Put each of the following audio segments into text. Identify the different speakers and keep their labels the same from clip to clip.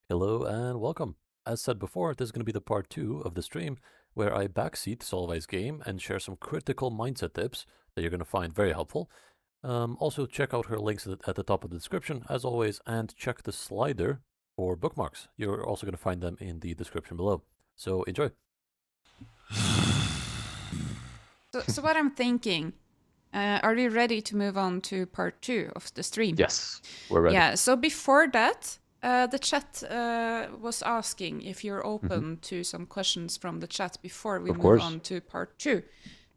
Speaker 1: Hello and welcome. As said before, this is going to be the part 2 of the stream where I backseat Solveig's game and share some critical mindset tips that you're going to find very helpful. Also, check out her links at the top of the description, as always, and check the slider for bookmarks. You're also going to find them in the description below. So enjoy.
Speaker 2: So what I'm thinking, are we ready to move on to part 2 of the stream?
Speaker 1: Yes, we're ready.
Speaker 2: Yeah, so before that, the chat was asking if you're open to some questions from the chat before we
Speaker 1: Of
Speaker 2: move
Speaker 1: course.
Speaker 2: on to part 2.
Speaker 1: More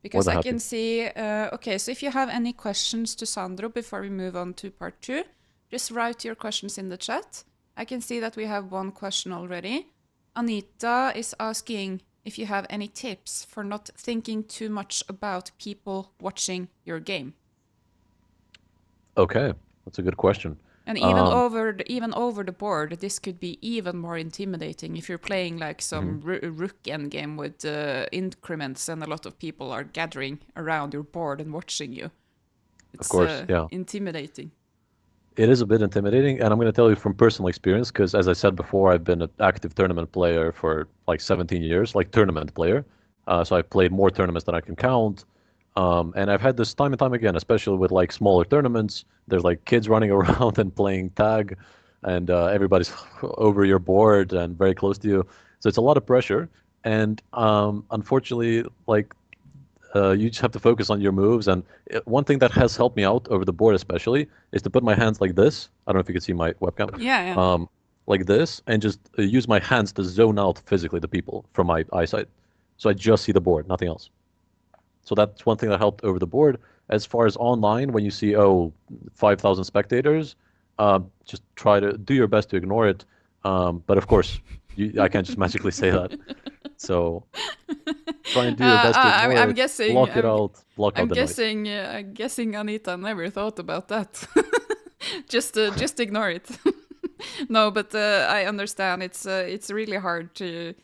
Speaker 2: Because
Speaker 1: than
Speaker 2: I
Speaker 1: happy.
Speaker 2: can see, okay, so if you have any questions to Sandro before we move on to part 2, just write your questions in the chat. I can see that we have one question already. Anita is asking if you have any tips for not thinking too much about people watching your game.
Speaker 1: Okay, that's a good question.
Speaker 2: And even over the board, this could be even more intimidating if you're playing like some rook endgame with increments and a lot of people are gathering around your board and watching you.
Speaker 1: Of
Speaker 2: It's
Speaker 1: course, yeah.
Speaker 2: intimidating.
Speaker 1: It is a bit intimidating, and I'm going to tell you from personal experience, because as I said before, I've been an active tournament player for like 17 years, like tournament player. So I've played more tournaments than I can count. And I've had this time and time again, especially with like smaller tournaments. There's like kids running around and playing tag, and everybody's over your board and very close to you. So it's a lot of pressure. And unfortunately, like you just have to focus on your moves. And one thing that has helped me out over the board, especially, is to put my hands like this. I don't know if you can see my webcam.
Speaker 2: Yeah.
Speaker 1: Like this, and just use my hands to zone out physically the people from my eyesight. So I just see the board, nothing else. So that's one thing that helped over the board. As far as online, when you see, 5,000 spectators, just try to do your best to ignore it. But of course, I can't just magically say that. So try and do your best to ignore
Speaker 2: I'm
Speaker 1: it,
Speaker 2: guessing.
Speaker 1: block it out, block out
Speaker 2: I'm
Speaker 1: the noise.
Speaker 2: guessing. I'm guessing Anita never thought about that. just ignore it. No, but I understand. It's really hard to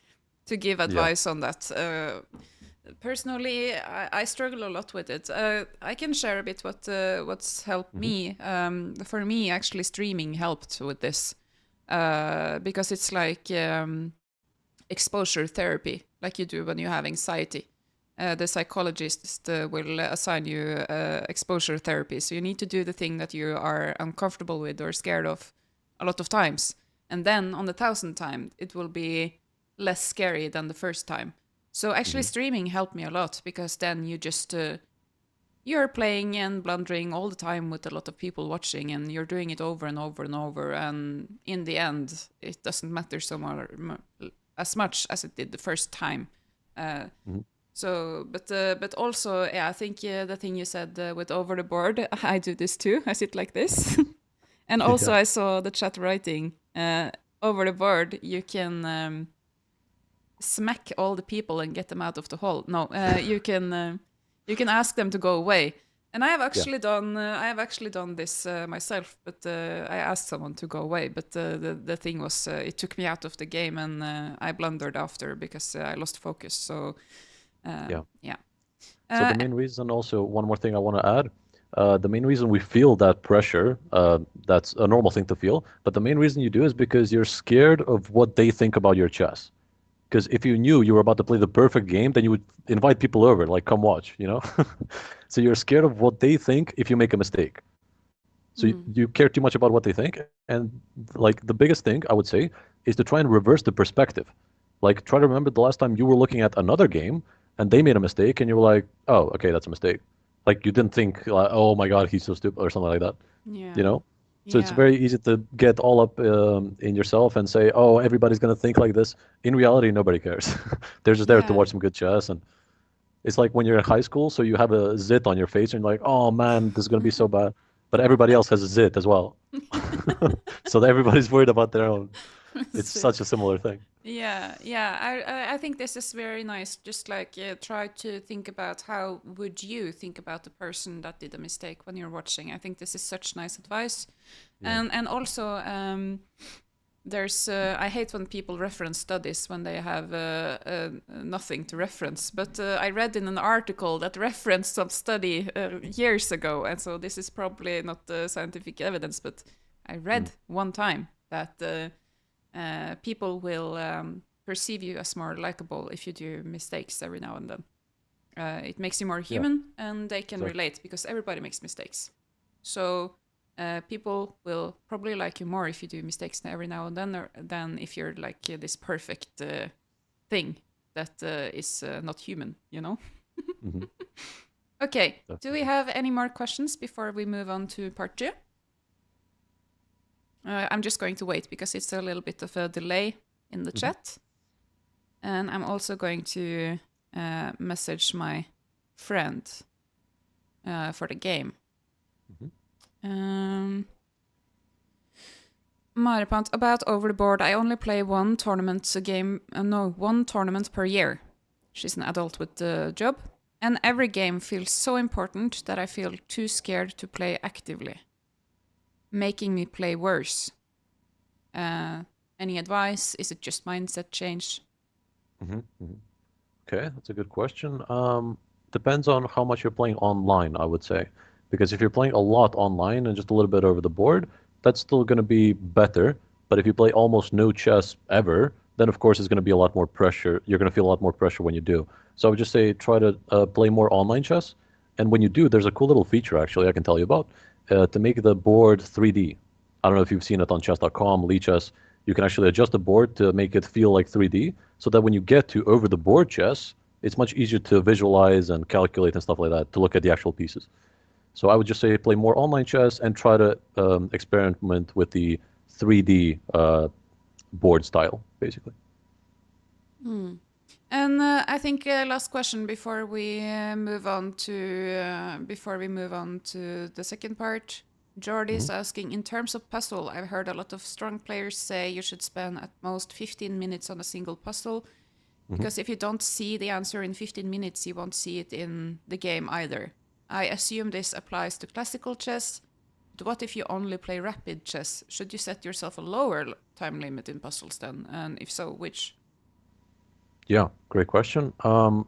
Speaker 2: give
Speaker 1: Yeah.
Speaker 2: advice on that. Personally, I struggle a lot with it. I can share a bit what's helped
Speaker 1: Hmm.
Speaker 2: me. For me, actually, streaming helped with this because it's like exposure therapy, like you do when you have anxiety. The psychologist will assign you exposure therapy. So you need to do the thing that you are uncomfortable with or scared of a lot of times. And then on the 1,000th time, it will be less scary than the first time. So actually,
Speaker 1: Hmm.
Speaker 2: streaming helped me a lot because then you just you're playing and blundering all the time with a lot of people watching, and you're doing it over and over and over. And in the end, it doesn't matter so much as much as it did the first time. Uh,
Speaker 1: Hmm.
Speaker 2: but also, yeah, I think the thing you said with over the board, I do this too. I sit like this, and also
Speaker 1: Yeah.
Speaker 2: I saw the chat writing over the board. You can smack all the people and get them out of the hall. No, you can ask them to go away. And I have
Speaker 1: Yeah.
Speaker 2: actually done this myself, but I asked someone to go away. But the thing was, it took me out of the game, and I blundered after because I lost focus. So
Speaker 1: Yeah.
Speaker 2: yeah.
Speaker 1: So
Speaker 2: Uh,
Speaker 1: the main reason, also one more thing I want to add, the main reason we feel that pressure, that's a normal thing to feel, but the main reason you do is because you're scared of what they think about your chess. Because if you knew you were about to play the perfect game, then you would invite people over, like, come watch, you know? So you're scared of what they think if you make a mistake. So you care too much about what they think. And like the biggest thing I would say is to try and reverse the perspective. Like try to remember the last time you were looking at another game and they made a mistake and you were like, oh, okay, that's a mistake. Like you didn't think, like, oh my God, he's so stupid or something like that, you
Speaker 2: yeah,
Speaker 1: know? So it's
Speaker 2: yeah,
Speaker 1: very easy to get all up in yourself and say, oh, everybody's going to think like this. In reality, nobody cares. They're just there to
Speaker 2: yeah.
Speaker 1: watch some good chess. And it's like when you're in high school, so you have a zit on your face and you're like, oh man, this is going to be so bad. But everybody else has a zit as well. So that everybody's worried about their own. It's such a similar thing.
Speaker 2: Yeah, yeah. I think this is very nice. Just like try to think about how would you think about the person that did a mistake when you're watching. I think this is such nice advice,
Speaker 1: Yeah.
Speaker 2: and also there's I hate when people reference studies when they have nothing to reference. But I read in an article that referenced some study years ago, and so this is probably not scientific evidence, but I
Speaker 1: Mm.
Speaker 2: read one time that. people will perceive you as more likable if you do mistakes every now and then. It makes you more
Speaker 1: Yeah,
Speaker 2: human, and they can
Speaker 1: exactly.
Speaker 2: relate because everybody makes mistakes. So people will probably like you more if you do mistakes every now and then than if you're like this perfect thing that is not human, you know?
Speaker 1: Hmm.
Speaker 2: Okay, do we
Speaker 1: Definitely.
Speaker 2: have any more questions before we move on to part two? I'm just going to wait because it's a little bit of a delay in the
Speaker 1: Hmm.
Speaker 2: chat. And I'm also going to message my friend for the game.
Speaker 1: Hmm.
Speaker 2: Maripant, about Overboard, I only play one tournament per year. She's an adult with a job. And every game feels so important that I feel too scared to play actively, making me play worse. Any advice? Is it just mindset change?
Speaker 1: Hmm. Hmm. Okay, that's a good question. Depends on how much you're playing online, I would say. Because if you're playing a lot online and just a little bit over the board, that's still going to be better. But if you play almost no chess ever, then of course it's going to be a lot more pressure. You're going to feel a lot more pressure when you do. So I would just say try to play more online chess. And when you do, there's a cool little feature actually I can tell you about to make the board 3D. I don't know if you've seen it on chess.com, Chess. You can actually adjust the board to make it feel like 3D so that when you get to over the board chess, it's much easier to visualize and calculate and stuff like that to look at the actual pieces. So I would just say play more online chess and try to experiment with the 3D board style, basically.
Speaker 2: Hmm. And I think last question before we move on to the second part. Jordi
Speaker 1: Hmm.
Speaker 2: is asking, in terms of puzzle, I've heard a lot of strong players say you should spend at most 15 minutes on a single puzzle
Speaker 1: Hmm.
Speaker 2: because if you don't see the answer in 15 minutes, you won't see it in the game either. I assume this applies to classical chess. But what if you only play rapid chess? Should you set yourself a lower time limit in puzzles then? And if so, which?
Speaker 1: Yeah, great question.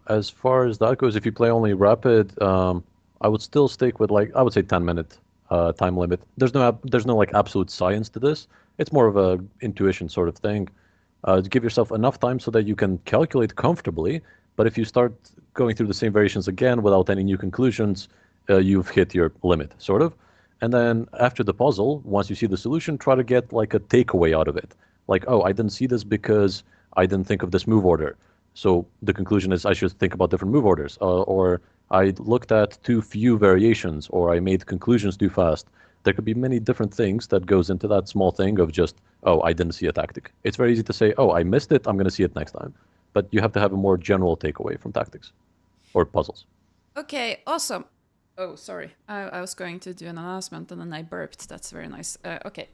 Speaker 1: As far as that goes, if you play only rapid, I would still stick with like I would say 10-minute time limit. There's no like absolute science to this. It's more of a intuition sort of thing. To give yourself enough time so that you can calculate comfortably. But if you start going through the same variations again without any new conclusions, you've hit your limit, sort of. And then after the puzzle, once you see the solution, try to get like a takeaway out of it. Like, oh, I didn't see this because I didn't think of this move order. So the conclusion is I should think about different move orders. Or I looked at too few variations, or I made conclusions too fast. There could be many different things that goes into that small thing of just, oh, I didn't see a tactic. It's very easy to say, oh, I missed it, I'm going to see it next time. But you have to have a more general takeaway from tactics or puzzles.
Speaker 2: Okay, awesome. Oh, sorry. I was going to do an announcement and then I burped. That's very nice. Okay.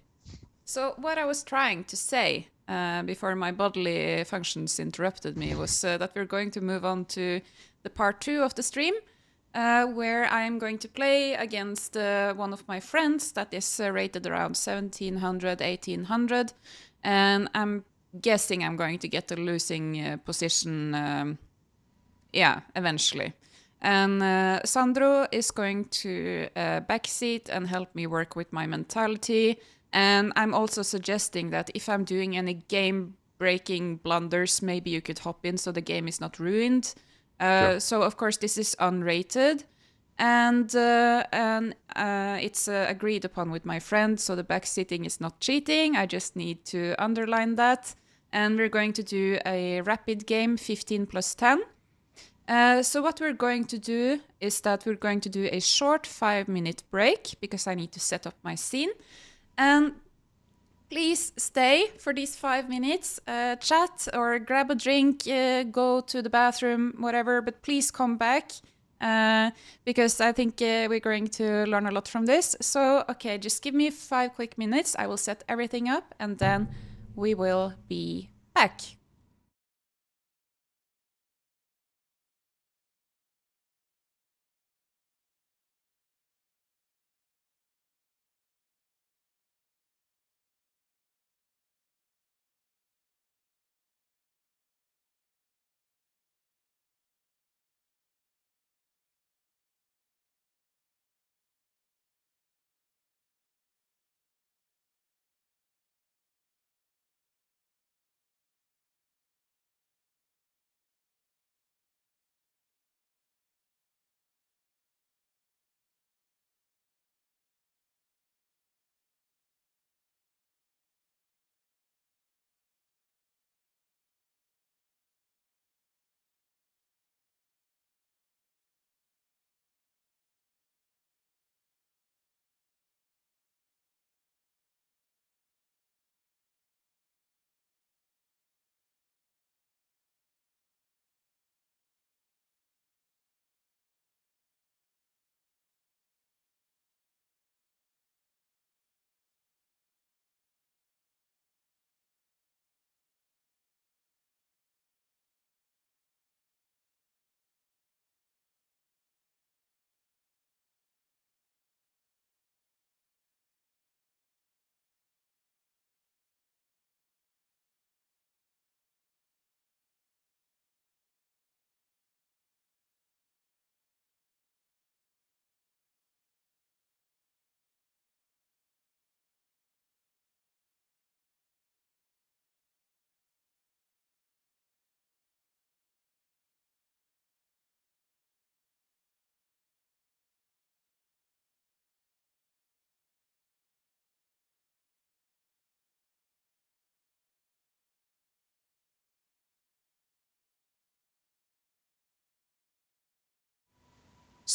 Speaker 2: So, what I was trying to say before my bodily functions interrupted me was that we're going to move on to the part two of the stream, where I'm going to play against one of my friends that is rated around 1700, 1800. And I'm guessing I'm going to get a losing position, yeah, eventually. And Sandro is going to backseat and help me work with my mentality. And I'm also suggesting that if I'm doing any game breaking blunders, maybe you could hop in so the game is not ruined.
Speaker 1: Sure.
Speaker 2: So, of course, this is unrated. And it's agreed upon with my friend, so the backseating is not cheating. I just need to underline that. And we're going to do a rapid game, 15 plus 10. So what we're going to do is that we're going to do a short 5-minute break because I need to set up my scene. And please stay for these 5 minutes, chat or grab a drink, go to the bathroom, whatever, but please come back because I think we're going to learn a lot from this. So, okay, just give me 5 quick minutes. I will set everything up and then we will be back.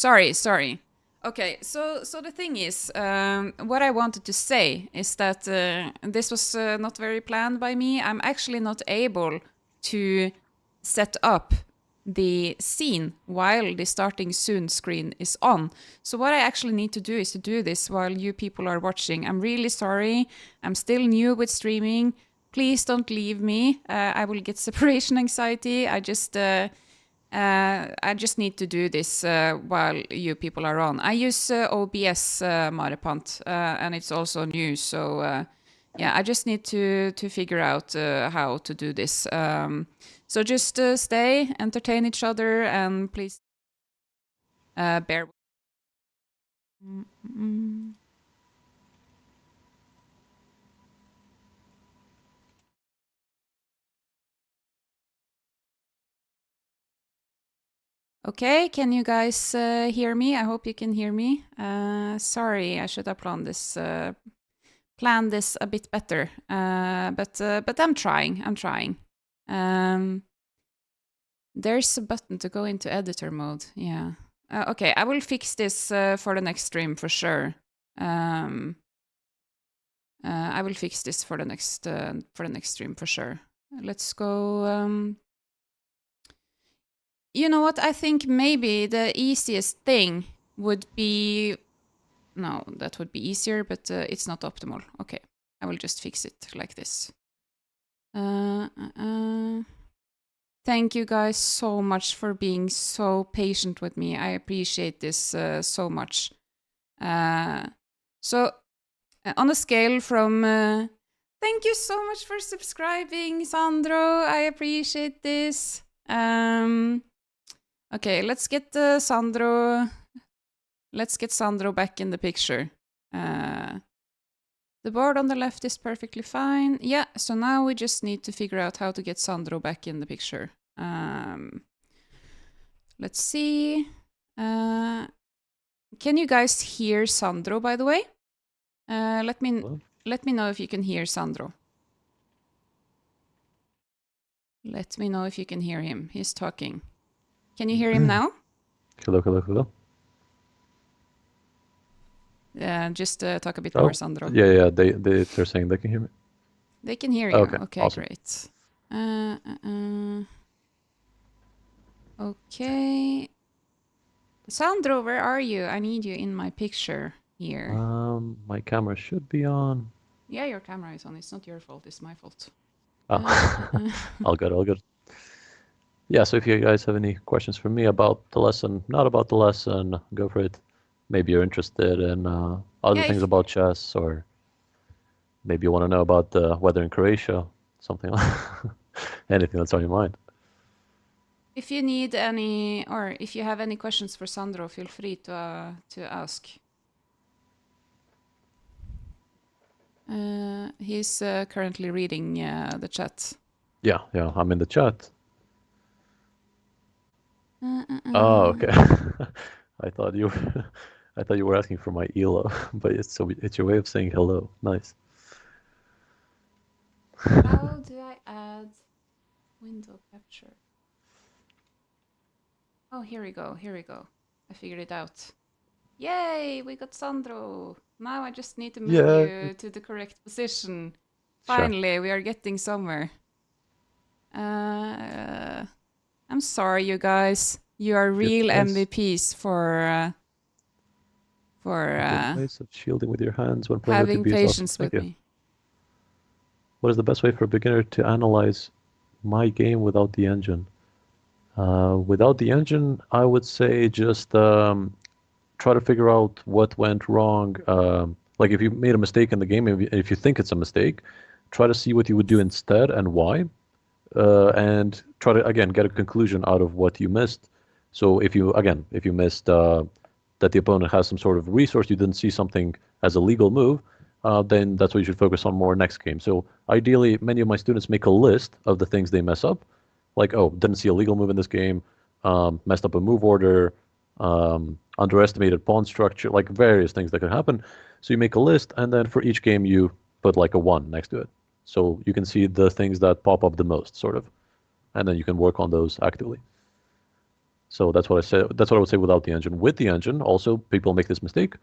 Speaker 2: Sorry. Okay, so the thing is, what I wanted to say is that this was not very planned by me. I'm actually not able to set up the scene while the starting soon screen is on. So what I actually need to do is to do this while you people are watching. I'm really sorry. I'm still new with streaming. Please don't leave me. I will get separation anxiety. I just need to do this while you people are on. I use OBS, Maripant, and it's also new. So yeah, I just need to figure out how to do this. So just stay, entertain each other, and please bear. Okay, can you guys hear me? I hope you can hear me. Sorry, I should have planned this a bit better. But I'm trying. There's a button to go into editor mode. Yeah. Okay, I will fix this for the next stream for sure. I will fix this for the next stream for sure. Let's go. You know what? I think maybe the easiest thing would be... No, that would be easier, but it's not optimal. Okay, I will just fix it like this. Thank you guys so much for being so patient with me. I appreciate this so much. So, on a scale from... thank you so much for subscribing, Sandro. I appreciate this. Okay, let's get Sandro back in the picture. The board on the left is perfectly fine. Yeah, so now we just need to figure out how to get Sandro back in the picture. Let's see. Can you guys hear Sandro, by the way? Let me know if you can hear Sandro. Let me know if you can hear him. He's talking. Can you hear him now?
Speaker 1: Hello.
Speaker 2: Just talk a bit more, Sandro.
Speaker 1: Yeah. They're saying they can hear me.
Speaker 2: They can hear you. Okay,
Speaker 1: awesome.
Speaker 2: Great. Okay. Sandro, where are you? I need you in my picture here.
Speaker 1: My camera should be on.
Speaker 2: Yeah, your camera is on. It's not your fault. It's my fault.
Speaker 1: All good. Yeah, so if you guys have any questions for me about the lesson, not about the lesson, go for it. Maybe you're interested in other things about chess, or maybe you want to know about the weather in Croatia, something like anything that's on your mind.
Speaker 2: If you need any, or if you have any questions for Sandro, feel free to ask. He's currently reading the chat.
Speaker 1: Yeah, I'm in the chat. Oh, okay. I thought you were asking for my ELO, but it's your way of saying hello. Nice.
Speaker 2: How do I add window capture? Oh, here we go. I figured it out. Yay, we got Sandro. Now I just need to move you to the correct position. Finally, we are getting somewhere. I'm sorry, you guys. You are real MVPs for
Speaker 1: ways of shielding with your hands when playing
Speaker 2: having
Speaker 1: with
Speaker 2: patience with me.
Speaker 1: What is the best way for a beginner to analyze my game without the engine? Without the engine, I would say just try to figure out what went wrong. Like if you made a mistake in the game, if you think it's a mistake, try to see what you would do instead and why. And try to, again, get a conclusion out of what you missed. So if you missed that the opponent has some sort of resource, you didn't see something as a legal move, then that's what you should focus on more next game. So ideally, many of my students make a list of the things they mess up. Like, oh, didn't see a legal move in this game, messed up a move order, underestimated pawn structure, like various things that could happen. So you make a list, and then for each game you put like a 1 next to it. So you can see the things that pop up the most, sort of. And then you can work on those actively. So that's what I said. That's what I would say without the engine. With the engine, also people make this mistake.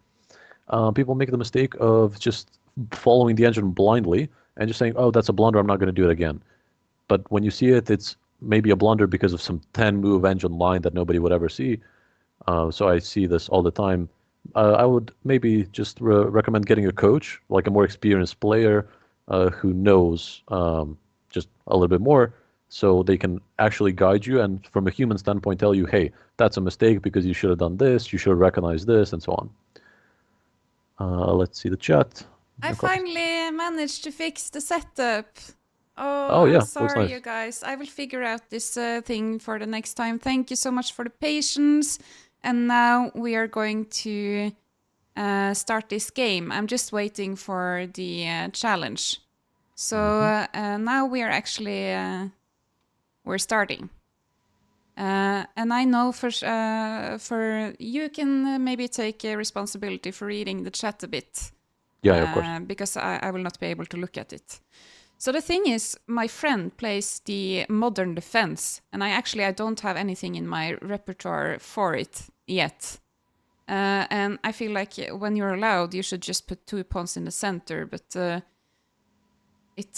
Speaker 1: People make the mistake of just following the engine blindly and just saying, "Oh, that's a blunder. I'm not going to do it again." But when you see it, it's maybe a blunder because of some 10 move engine line that nobody would ever see. So I see this all the time. I would maybe just recommend getting a coach, like a more experienced player who knows just a little bit more, so they can actually guide you and, from a human standpoint, tell you, hey, that's a mistake because you should have done this, you should have recognized this, and so on. Let's see the chat.
Speaker 2: I
Speaker 1: A couple.
Speaker 2: finally managed to fix the setup. Oh,
Speaker 1: Oh
Speaker 2: I'm
Speaker 1: yeah, looks
Speaker 2: sorry, you
Speaker 1: nice.
Speaker 2: guys. I will figure out this thing for the next time. Thank you so much for the patience. And now we are going to start this game. I'm just waiting for the challenge. So
Speaker 1: Hmm.
Speaker 2: now we are actually we're starting. And I know for you can maybe take responsibility for reading the chat a bit
Speaker 1: Yeah, yeah, of course.
Speaker 2: because I will not be able to look at it. So the thing is, my friend plays the modern defense, and I don't have anything in my repertoire for it yet. And I feel like when you're allowed, you should just put 2 pawns in the center, but it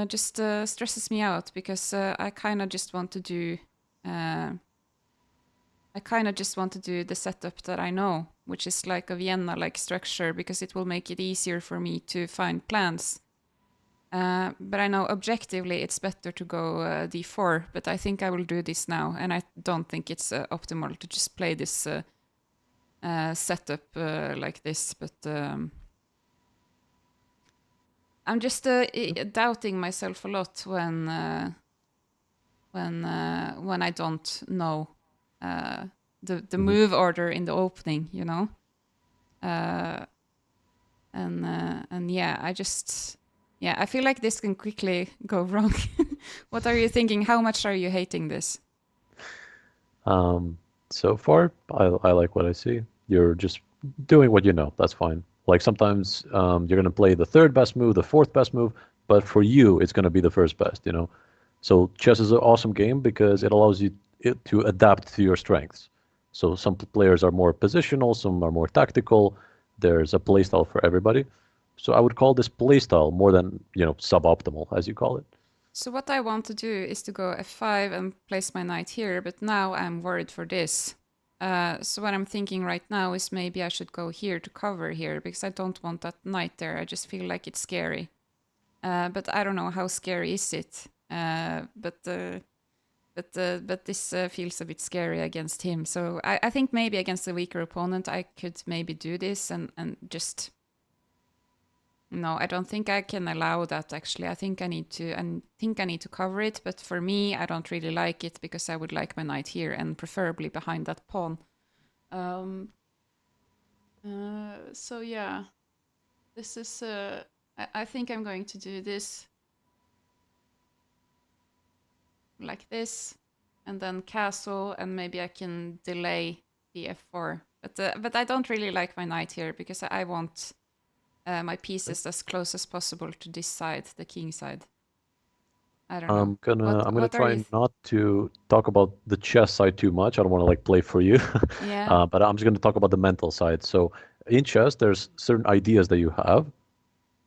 Speaker 2: just stresses me out because I kind of just want to do. I kind of just want to do the setup that I know, which is like a Vienna-like structure, because it will make it easier for me to find plans. But I know objectively it's better to go d4, but I think I will do this now, and I don't think it's optimal to just play this setup like this, but I'm just doubting myself a lot when I don't know the
Speaker 1: Hmm.
Speaker 2: move order in the opening, you know. Uh, and yeah, I feel like this can quickly go wrong. What are you thinking? How much are you hating this?
Speaker 1: Um, so far, I like what I see. You're just doing what you know. That's fine. Like sometimes you're gonna play the third best move, the fourth best move, but for you, it's gonna be the first best, you know? So chess is an awesome game because it allows you to adapt to your strengths. So some players are more positional, some are more tactical. There's a playstyle for everybody. So I would call this playstyle more than, suboptimal, as you call it.
Speaker 2: So what I want to do is to go f5 and place my knight here, but now I'm worried for this. So what I'm thinking right now is maybe I should go here to cover here, because I don't want that knight there. I just feel like it's scary. But I don't know how scary is it. But this feels a bit scary against him. So I think maybe against a weaker opponent I could maybe do this and just. No, I don't think I can allow that actually. I think I need to cover it, but for me I don't really like it because I would like my knight here and preferably behind that pawn. Um so yeah, this is I think I'm going to do this like this and then castle, and maybe I can delay the f4. But I don't really like my knight here because I want my pieces as close as possible to this side, the king side. I don't know.
Speaker 1: I'm gonna
Speaker 2: What
Speaker 1: I'm gonna
Speaker 2: what are
Speaker 1: try
Speaker 2: you?
Speaker 1: not to talk about the chess side too much. I don't want to like play for you,
Speaker 2: Yeah.
Speaker 1: but I'm just gonna talk about the mental side. So in chess, there's certain ideas that you have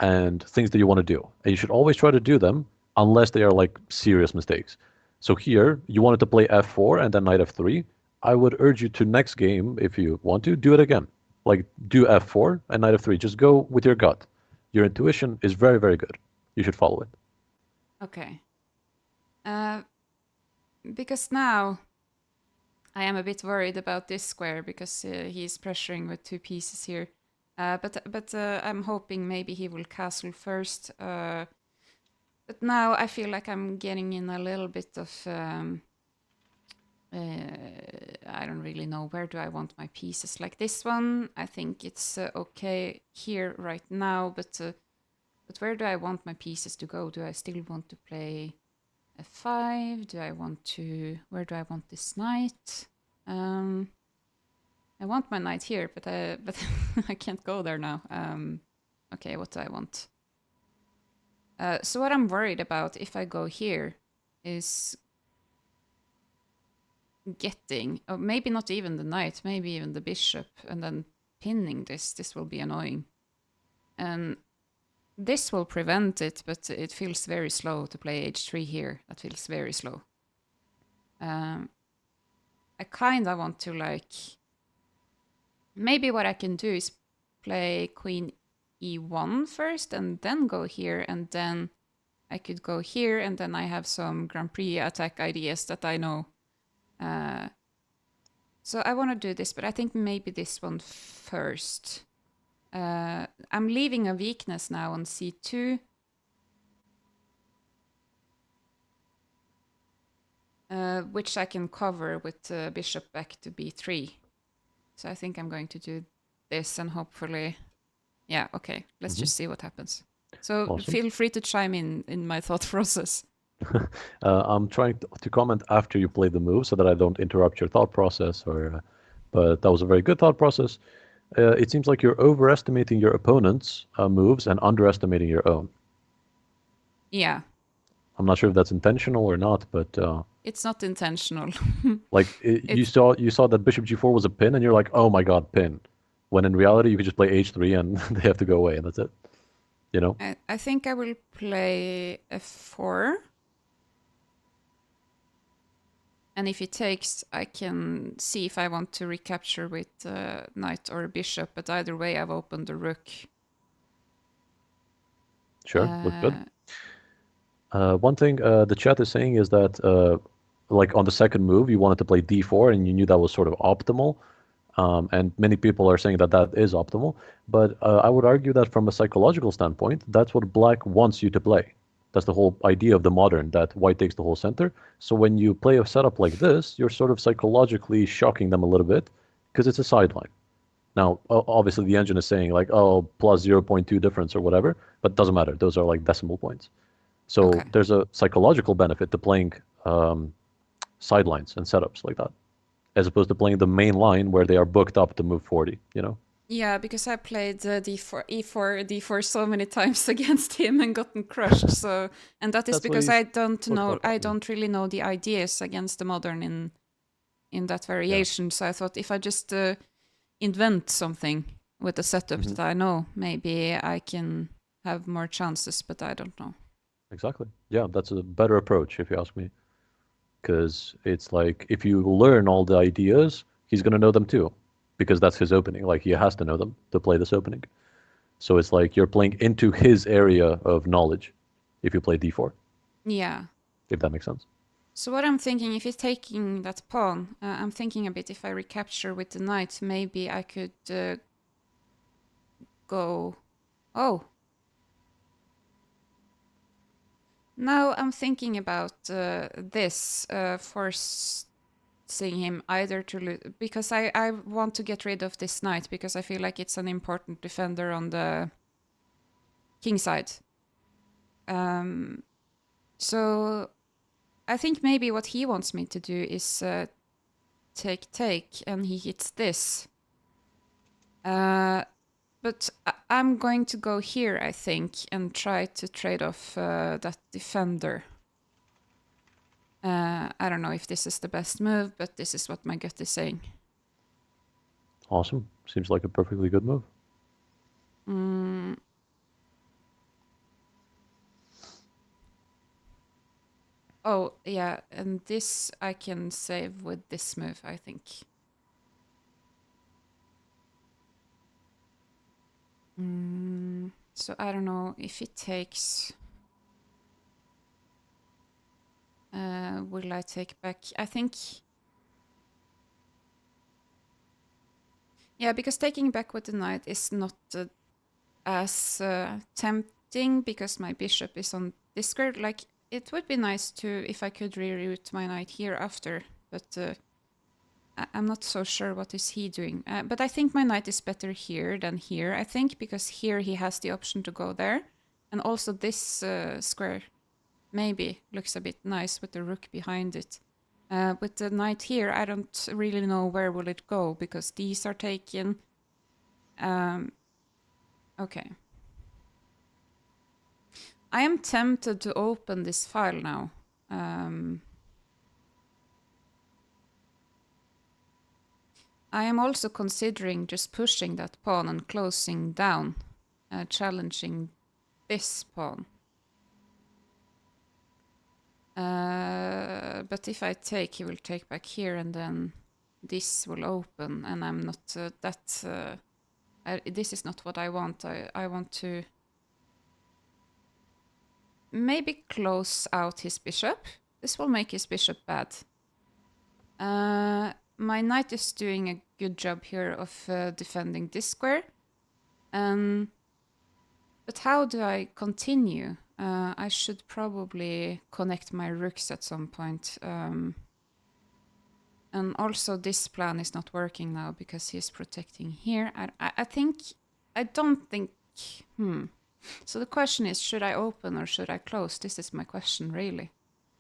Speaker 1: and things that you want to do, and you should always try to do them unless they are like serious mistakes. So here, you wanted to play f4 and then knight f3. I would urge you to next game, if you want to, do it again. Like do f4 and knight f3. Just go with your gut. Your intuition is very, very good. You should follow it.
Speaker 2: Okay. Uh, because now I am a bit worried about this square because he's pressuring with 2 pieces here. But I'm hoping maybe he will castle first. But now I feel like I'm getting in a little bit of. I don't really know where do I want my pieces. Like this one, I think it's okay here right now. But where do I want my pieces to go? Do I still want to play f5? Do I want to? Where do I want this knight? Um, I want my knight here, but I can't go there now. Okay, what do I want? So what I'm worried about if I go here is getting, or maybe not even the knight, maybe even the bishop, and then pinning this. This will be annoying. And this will prevent it, but it feels very slow to play h3 here. That feels very slow. I kind of want to like... Maybe what I can do is play queen e1 first and then go here, and then I could go here, and then I have some Grand Prix attack ideas that I know. So I want to do this, but I think maybe this one first. I'm leaving a weakness now on c2. Which I can cover with bishop back to b3. So I think I'm going to do this, and hopefully... Yeah, okay. Let's just see what happens. So
Speaker 1: Awesome.
Speaker 2: feel free to chime in my thought process.
Speaker 1: I'm trying to comment after you play the move so that I don't interrupt your thought process. But that was a very good thought process. It seems like you're overestimating your opponent's moves and underestimating your own.
Speaker 2: Yeah,
Speaker 1: I'm not sure if that's intentional or not, but
Speaker 2: it's not intentional.
Speaker 1: like you saw that bishop g4 was a pin, and you're like, oh my god, pin. When in reality, you could just play h3 and they have to go away, and that's it. You know?
Speaker 2: I think I will play f4. And if he takes, I can see if I want to recapture with knight or bishop. But either way, I've opened the rook.
Speaker 1: Sure, look good. One thing the chat is saying is that, like on the second move, you wanted to play d4, and you knew that was sort of optimal. And many people are saying that that is optimal. But I would argue that from a psychological standpoint, that's what black wants you to play. That's the whole idea of the modern, that white takes the whole center. So when you play a setup like this, you're sort of psychologically shocking them a little bit because it's a sideline. Now, obviously, the engine is saying like, oh, plus 0.2 difference or whatever, but it doesn't matter. Those are like decimal points. So
Speaker 2: Okay.
Speaker 1: there's a psychological benefit to playing sidelines and setups like that, as opposed to playing the main line where they are booked up to move 40, you know?
Speaker 2: Yeah, because I played d4, e4, d4 so many times against him and gotten crushed. So, and that is
Speaker 1: That's why
Speaker 2: because
Speaker 1: you
Speaker 2: I don't
Speaker 1: booked
Speaker 2: know,
Speaker 1: up.
Speaker 2: I don't really know the ideas against the modern in that
Speaker 1: Yeah.
Speaker 2: variation. So I thought if I just invent something with the setup
Speaker 1: Hmm.
Speaker 2: that I know, maybe I can have more chances, but I don't know.
Speaker 1: Exactly. Yeah, that's a better approach, if you ask me. Because it's like if you learn all the ideas, he's going to know them too. Because that's his opening. Like he has to know them to play this opening. So it's like you're playing into his area of knowledge if you play d4,
Speaker 2: Yeah.
Speaker 1: if that makes sense.
Speaker 2: So what I'm thinking, if he's taking that pawn, I'm thinking a bit if I recapture with the knight, maybe I could go... Oh, now I'm thinking about this, forcing him either to... Because I want to get rid of this knight, because I feel like it's an important defender on the king side. So I think maybe what he wants me to do is take, and he hits this. But I'm going to go here, I think, and try to trade off that defender. I don't know if this is the best move, but this is what my gut is saying.
Speaker 1: Awesome. Seems like a perfectly good move.
Speaker 2: Oh, yeah, and this I can save with this move, I think. So I don't know if it takes... will I take back? I think... Yeah, because taking back with the knight is not as tempting because my bishop is on this square. Like, it would be nice to if I could reroute my knight here after, but I'm not so sure what is he doing. But I think my knight is better here than here, I think, because here he has the option to go there. And also this square maybe looks a bit nice with the rook behind it. With the knight here, I don't really know where will it go because these are taken. Okay. I am tempted to open this file now. I am also considering just pushing that pawn and closing down, challenging this pawn. But if I take, he will take back here, and then this will open, and I'm not this is not what I want. I want to maybe close out his bishop. This will make his bishop bad. My knight is doing a good job here of defending this square. But how do I continue? I should probably connect my rooks at some point. And also this plan is not working now because he's protecting here. I don't think... So the question is, should I open or should I close? This is my question, really.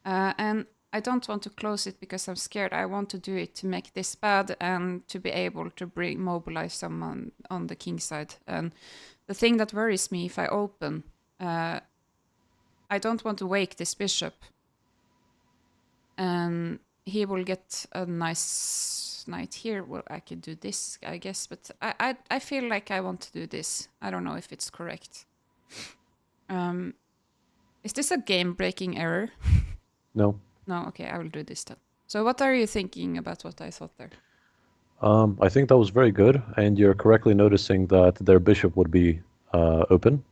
Speaker 2: And I don't want to close it because I'm scared. I want to do it to make this bad and to be able to mobilize someone on the king side. And the thing that worries me if I open, I don't want to wake this bishop. And he will get a nice knight here. Well, I could do this, I guess, but I feel like I want to do this. I don't know if it's correct. Is this a game-breaking error?
Speaker 1: No.
Speaker 2: No, okay, I will do this then. So what are you thinking about what I thought there?
Speaker 1: I think that was very good, and you're correctly noticing that their bishop would be open,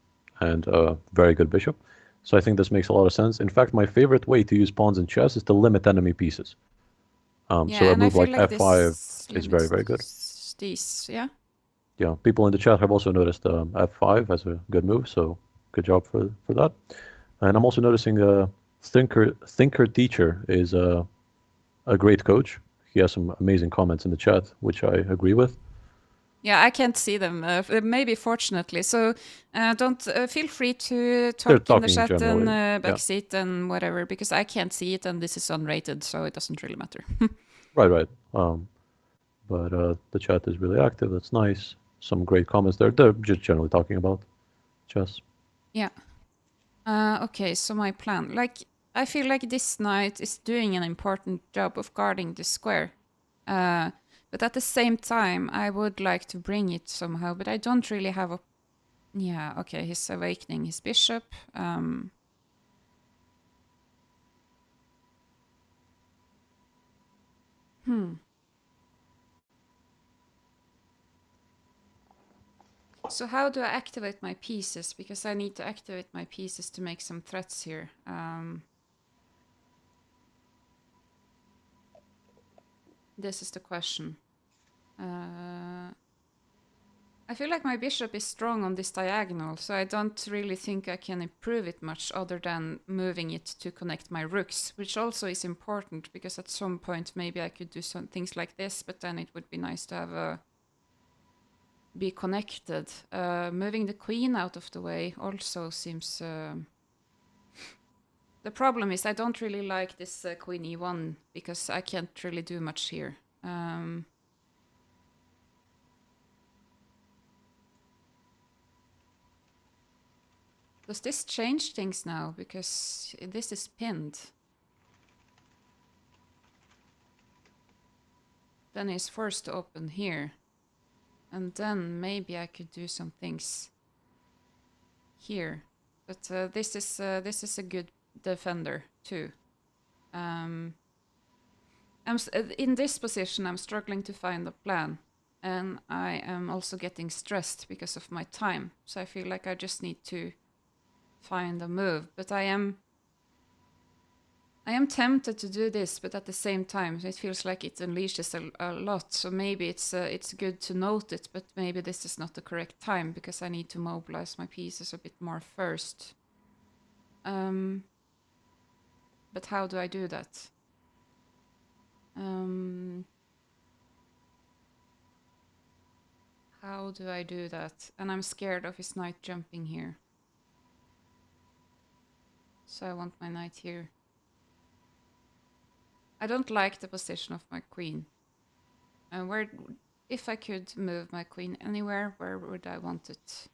Speaker 1: and a very good bishop. So I think this makes a lot of sense. In fact, my favorite way to use pawns in chess is to limit enemy pieces. So a
Speaker 2: and I
Speaker 1: move
Speaker 2: feel
Speaker 1: like
Speaker 2: like
Speaker 1: f5
Speaker 2: this
Speaker 1: is very, very good.
Speaker 2: These, yeah?
Speaker 1: Yeah, people in the chat have also noticed f5 as a good move, so good job for that. And I'm also noticing Thinker Teacher is a great coach. He has some amazing comments in the chat, which I agree with.
Speaker 2: Yeah, I can't see them. Maybe fortunately. So don't feel free to
Speaker 1: They're
Speaker 2: talk in the
Speaker 1: talking
Speaker 2: chat
Speaker 1: generally.
Speaker 2: and backseat and whatever, because I can't see it and this is unrated, so it doesn't really matter.
Speaker 1: Right. But the chat is really active. That's nice. Some great comments there. They're just generally talking about chess.
Speaker 2: Yeah. Okay, so my plan. I feel like this knight is doing an important job of guarding the square. But at the same time, I would like to bring it somehow, but I don't really have a... Yeah, okay, he's awakening his bishop. So how do I activate my pieces? Because I need to activate my pieces to make some threats here. This is the question. I feel like my bishop is strong on this diagonal, so I don't really think I can improve it much other than moving it to connect my rooks, which also is important because at some point maybe I could do some things like this, but then it would be nice to have be connected. Moving the queen out of the way also seems... The problem is I don't really like this queen e1 because I can't really do much here. Does this change things now? Because this is pinned. Then he's forced to open here. And then maybe I could do some things here. But this is a good defender too. In this position, I'm struggling to find a plan. And I am also getting stressed because of my time. So I feel like I just need to find a move. But I am tempted to do this, but at the same time, it feels like it unleashes a lot. So maybe it's good to note it, but maybe this is not the correct time because I need to mobilize my pieces a bit more first. But how do I do that? How do I do that? And I'm scared of his knight jumping here. So I want my knight here. I don't like the position of my queen. If I could move my queen anywhere, where would I want it?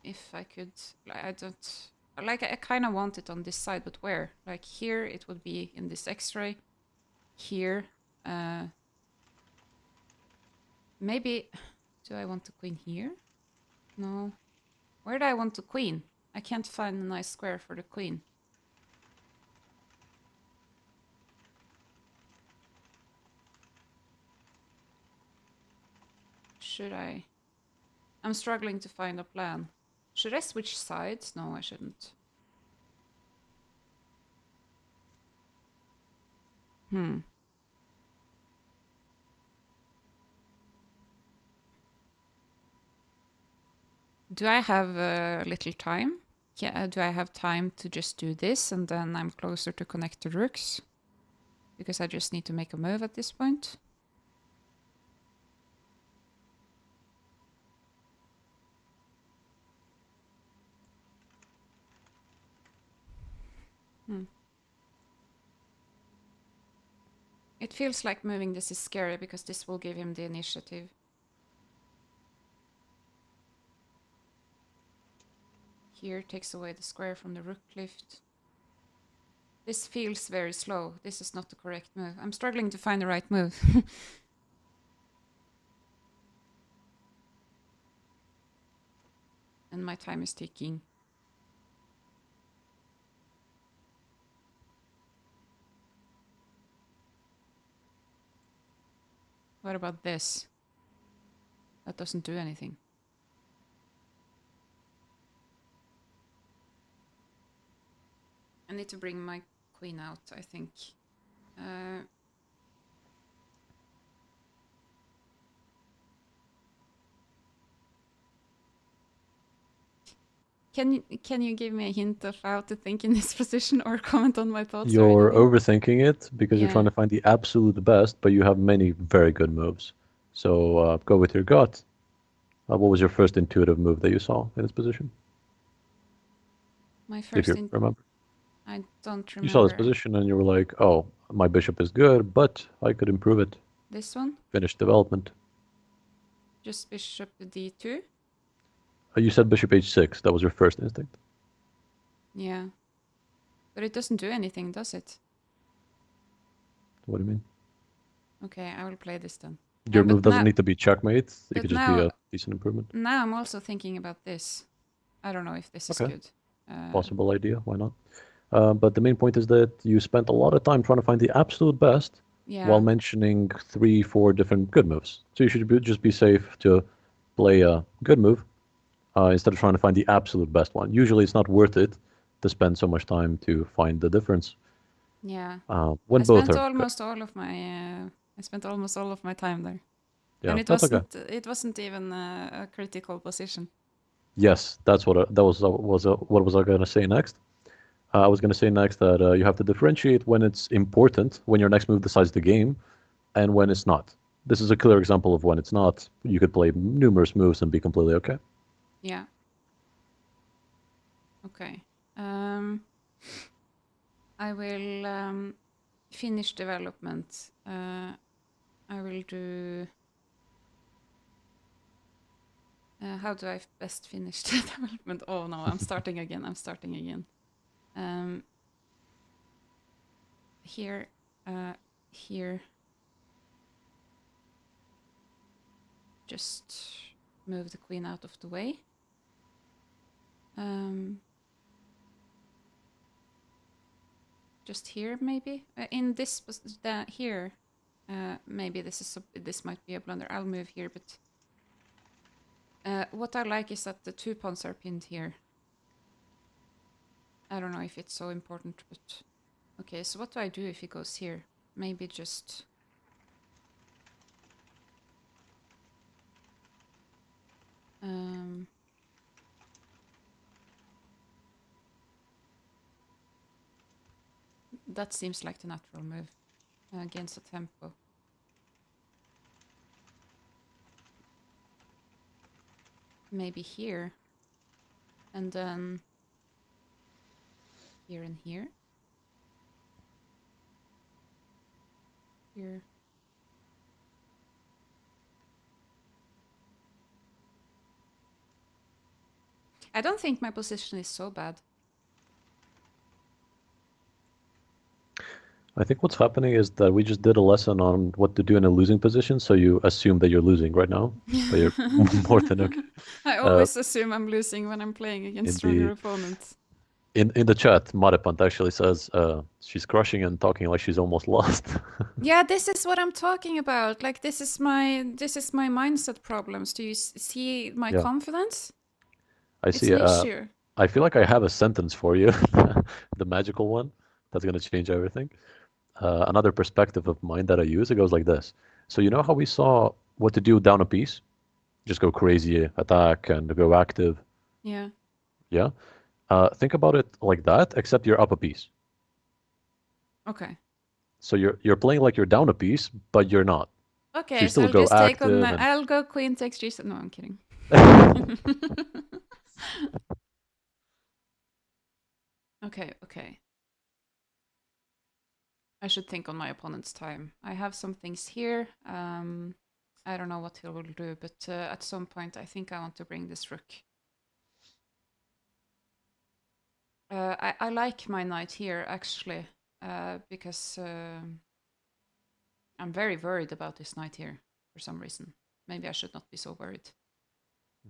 Speaker 2: If I could, I don't... Like, I kind of want it on this side, but where? Like here, it would be in this x-ray. Here, Maybe... Do I want the queen here? No. Where do I want the queen? I can't find a nice square for the queen. Should I? I'm struggling to find a plan. Should I switch sides? No, I shouldn't. Do I have a little time? Yeah, do I have time to just do this and then I'm closer to connect the rooks? Because I just need to make a move at this point. It feels like moving this is scary because this will give him the initiative. Here takes away the square from the rook lift. This feels very slow. This is not the correct move. I'm struggling to find the right move. And my time is ticking. What about this? That doesn't do anything. I need to bring my queen out, I think. Can you give me a hint of how to think in this position or comment on my thoughts or
Speaker 1: You're
Speaker 2: anything?
Speaker 1: overthinking it because you're trying
Speaker 2: Yeah.
Speaker 1: to find the absolute best, but you have many very good moves. So go with your gut. What was your first intuitive move that you saw in this position,
Speaker 2: My
Speaker 1: if
Speaker 2: first
Speaker 1: you remember?
Speaker 2: I don't
Speaker 1: You saw this
Speaker 2: remember.
Speaker 1: position and you were like, oh, my bishop is good, but I could improve it.
Speaker 2: This one?
Speaker 1: Finish development.
Speaker 2: Just bishop d2?
Speaker 1: You said bishop h6. That was your first instinct.
Speaker 2: Yeah. But it doesn't do anything, does it?
Speaker 1: What do you mean?
Speaker 2: Okay, I will play this then.
Speaker 1: Your
Speaker 2: But
Speaker 1: move doesn't need to be checkmate. It could just be
Speaker 2: now
Speaker 1: a decent improvement.
Speaker 2: I'm also thinking about this. I don't know if this is
Speaker 1: Okay,
Speaker 2: good.
Speaker 1: possible idea. Why not? But the main point is that you spent a lot of time trying to find the absolute best while
Speaker 2: Yeah.
Speaker 1: mentioning 3, 4 different good moves. So you should just be safe to play a good move instead of trying to find the absolute best one. Usually it's not worth it to spend so much time to find the difference
Speaker 2: Yeah.
Speaker 1: when
Speaker 2: I
Speaker 1: both
Speaker 2: spent
Speaker 1: are good.
Speaker 2: almost all of my I spent almost all of my time there. And
Speaker 1: Yeah, that's okay.
Speaker 2: it wasn't even a critical position.
Speaker 1: Yes, that's what what was I gonna say next? I was gonna say next that you have to differentiate when it's important, when your next move decides the game, and when it's not. This is a clear example of when it's not. You could play numerous moves and be completely okay.
Speaker 2: Yeah. Okay. I will finish development. I will do... how do I best finish the development? Oh no, I'm starting again. Here, here. Just move the queen out of the way. Just here, maybe? In this, here, maybe this might be a blunder. I'll move here, but what I like is that the 2 pawns are pinned here. I don't know if it's so important, but... Okay, so what do I do if he goes here? Maybe just... that seems like the natural move against the tempo. Maybe here. And then here and here. Here. I don't think my position is so bad.
Speaker 1: I think what's happening is that we just did a lesson on what to do in a losing position, so you assume that you're losing right now, but you're more than okay.
Speaker 2: I
Speaker 1: Uh,
Speaker 2: always assume I'm losing when I'm playing against
Speaker 1: in
Speaker 2: stronger
Speaker 1: the
Speaker 2: opponents.
Speaker 1: in the chat, Maripant actually says she's crushing and talking like she's almost lost.
Speaker 2: Yeah, this is what I'm talking about. Like this is my mindset problems. Do you see my
Speaker 1: Yeah,
Speaker 2: confidence?
Speaker 1: I
Speaker 2: It's
Speaker 1: see.
Speaker 2: an issue.
Speaker 1: I feel like I have a sentence for you, the magical one that's gonna change everything. Another perspective of mine that I use, it goes like this. So you know how we saw what to do down a piece? Just go crazy, attack, and go active.
Speaker 2: Yeah.
Speaker 1: Yeah. Think about it like that, except you're up a piece.
Speaker 2: Okay.
Speaker 1: So you're playing like you're down a piece, but you're not. So you
Speaker 2: Okay, so
Speaker 1: still
Speaker 2: I'll
Speaker 1: go
Speaker 2: just take on
Speaker 1: active
Speaker 2: my.
Speaker 1: and
Speaker 2: I'll go queen takes g7. No, I'm kidding. Okay, okay. I should think on my opponent's time. I have some things here. I don't know what he will do, but at some point I think I want to bring this rook. I like my knight here actually, because I'm very worried about this knight here for some reason. Maybe I should not be so worried.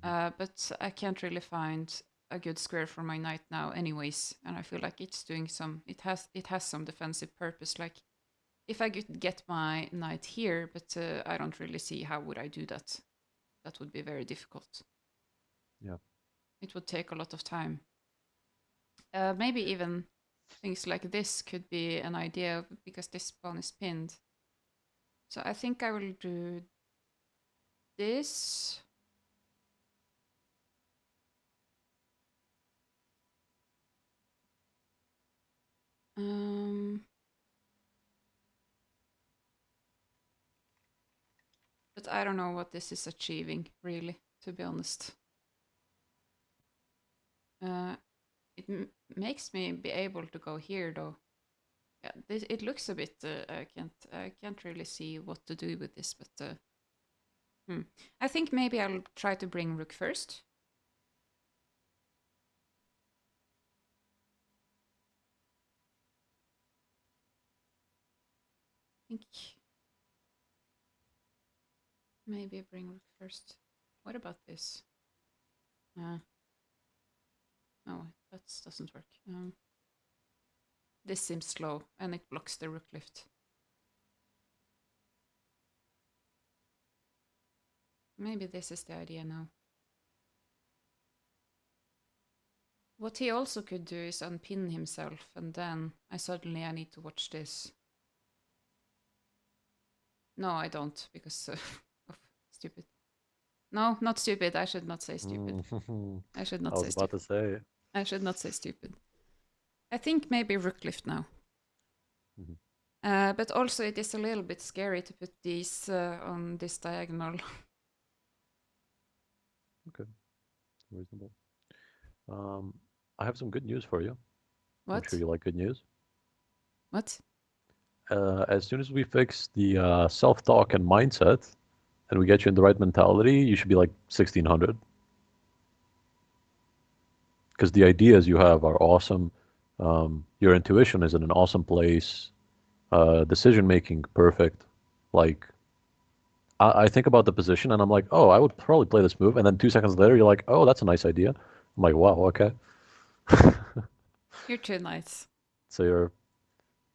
Speaker 2: But I can't really find a good square for my knight now anyways, and I feel like it's doing some, it has some defensive purpose. Like if I could get my knight here, but I don't really see how would I do that. That would be very difficult.
Speaker 1: yeah.
Speaker 2: It would take a lot of time. Maybe even things like this could be an idea because this pawn is pinned. So I think I will do this. Um, but I don't know what this is achieving, really, to be honest. It makes me be able to go here, though. Yeah, it looks a bit. I can't really see what to do with this, but I think maybe I'll try to bring rook first. I think maybe bring rook first. What about this? No, that doesn't work. This seems slow, and it blocks the rook lift. Maybe this is the idea now. What he also could do is unpin himself, and then I need to watch this. No, I don't, because of stupid. No, not stupid. I should not say stupid. I should
Speaker 1: I
Speaker 2: not
Speaker 1: was
Speaker 2: say
Speaker 1: about to
Speaker 2: stupid.
Speaker 1: say.
Speaker 2: I should not say stupid. I think maybe rook lift now.
Speaker 1: Mhm.
Speaker 2: But also it is a little bit scary to put these on this diagonal.
Speaker 1: Okay, reasonable. Um, I have some good news for you. I'm sure
Speaker 2: What?
Speaker 1: you like good news.
Speaker 2: What?
Speaker 1: As soon as we fix the self-talk and mindset, and we get you in the right mentality, you should be like 1600. Because the ideas you have are awesome. Your intuition is in an awesome place. Decision making perfect. Like I think about the position and I'm like, oh, I would probably play this move. And then 2 seconds later, you're like, oh, that's a nice idea. I'm like, wow, okay.
Speaker 2: You're too nice.
Speaker 1: So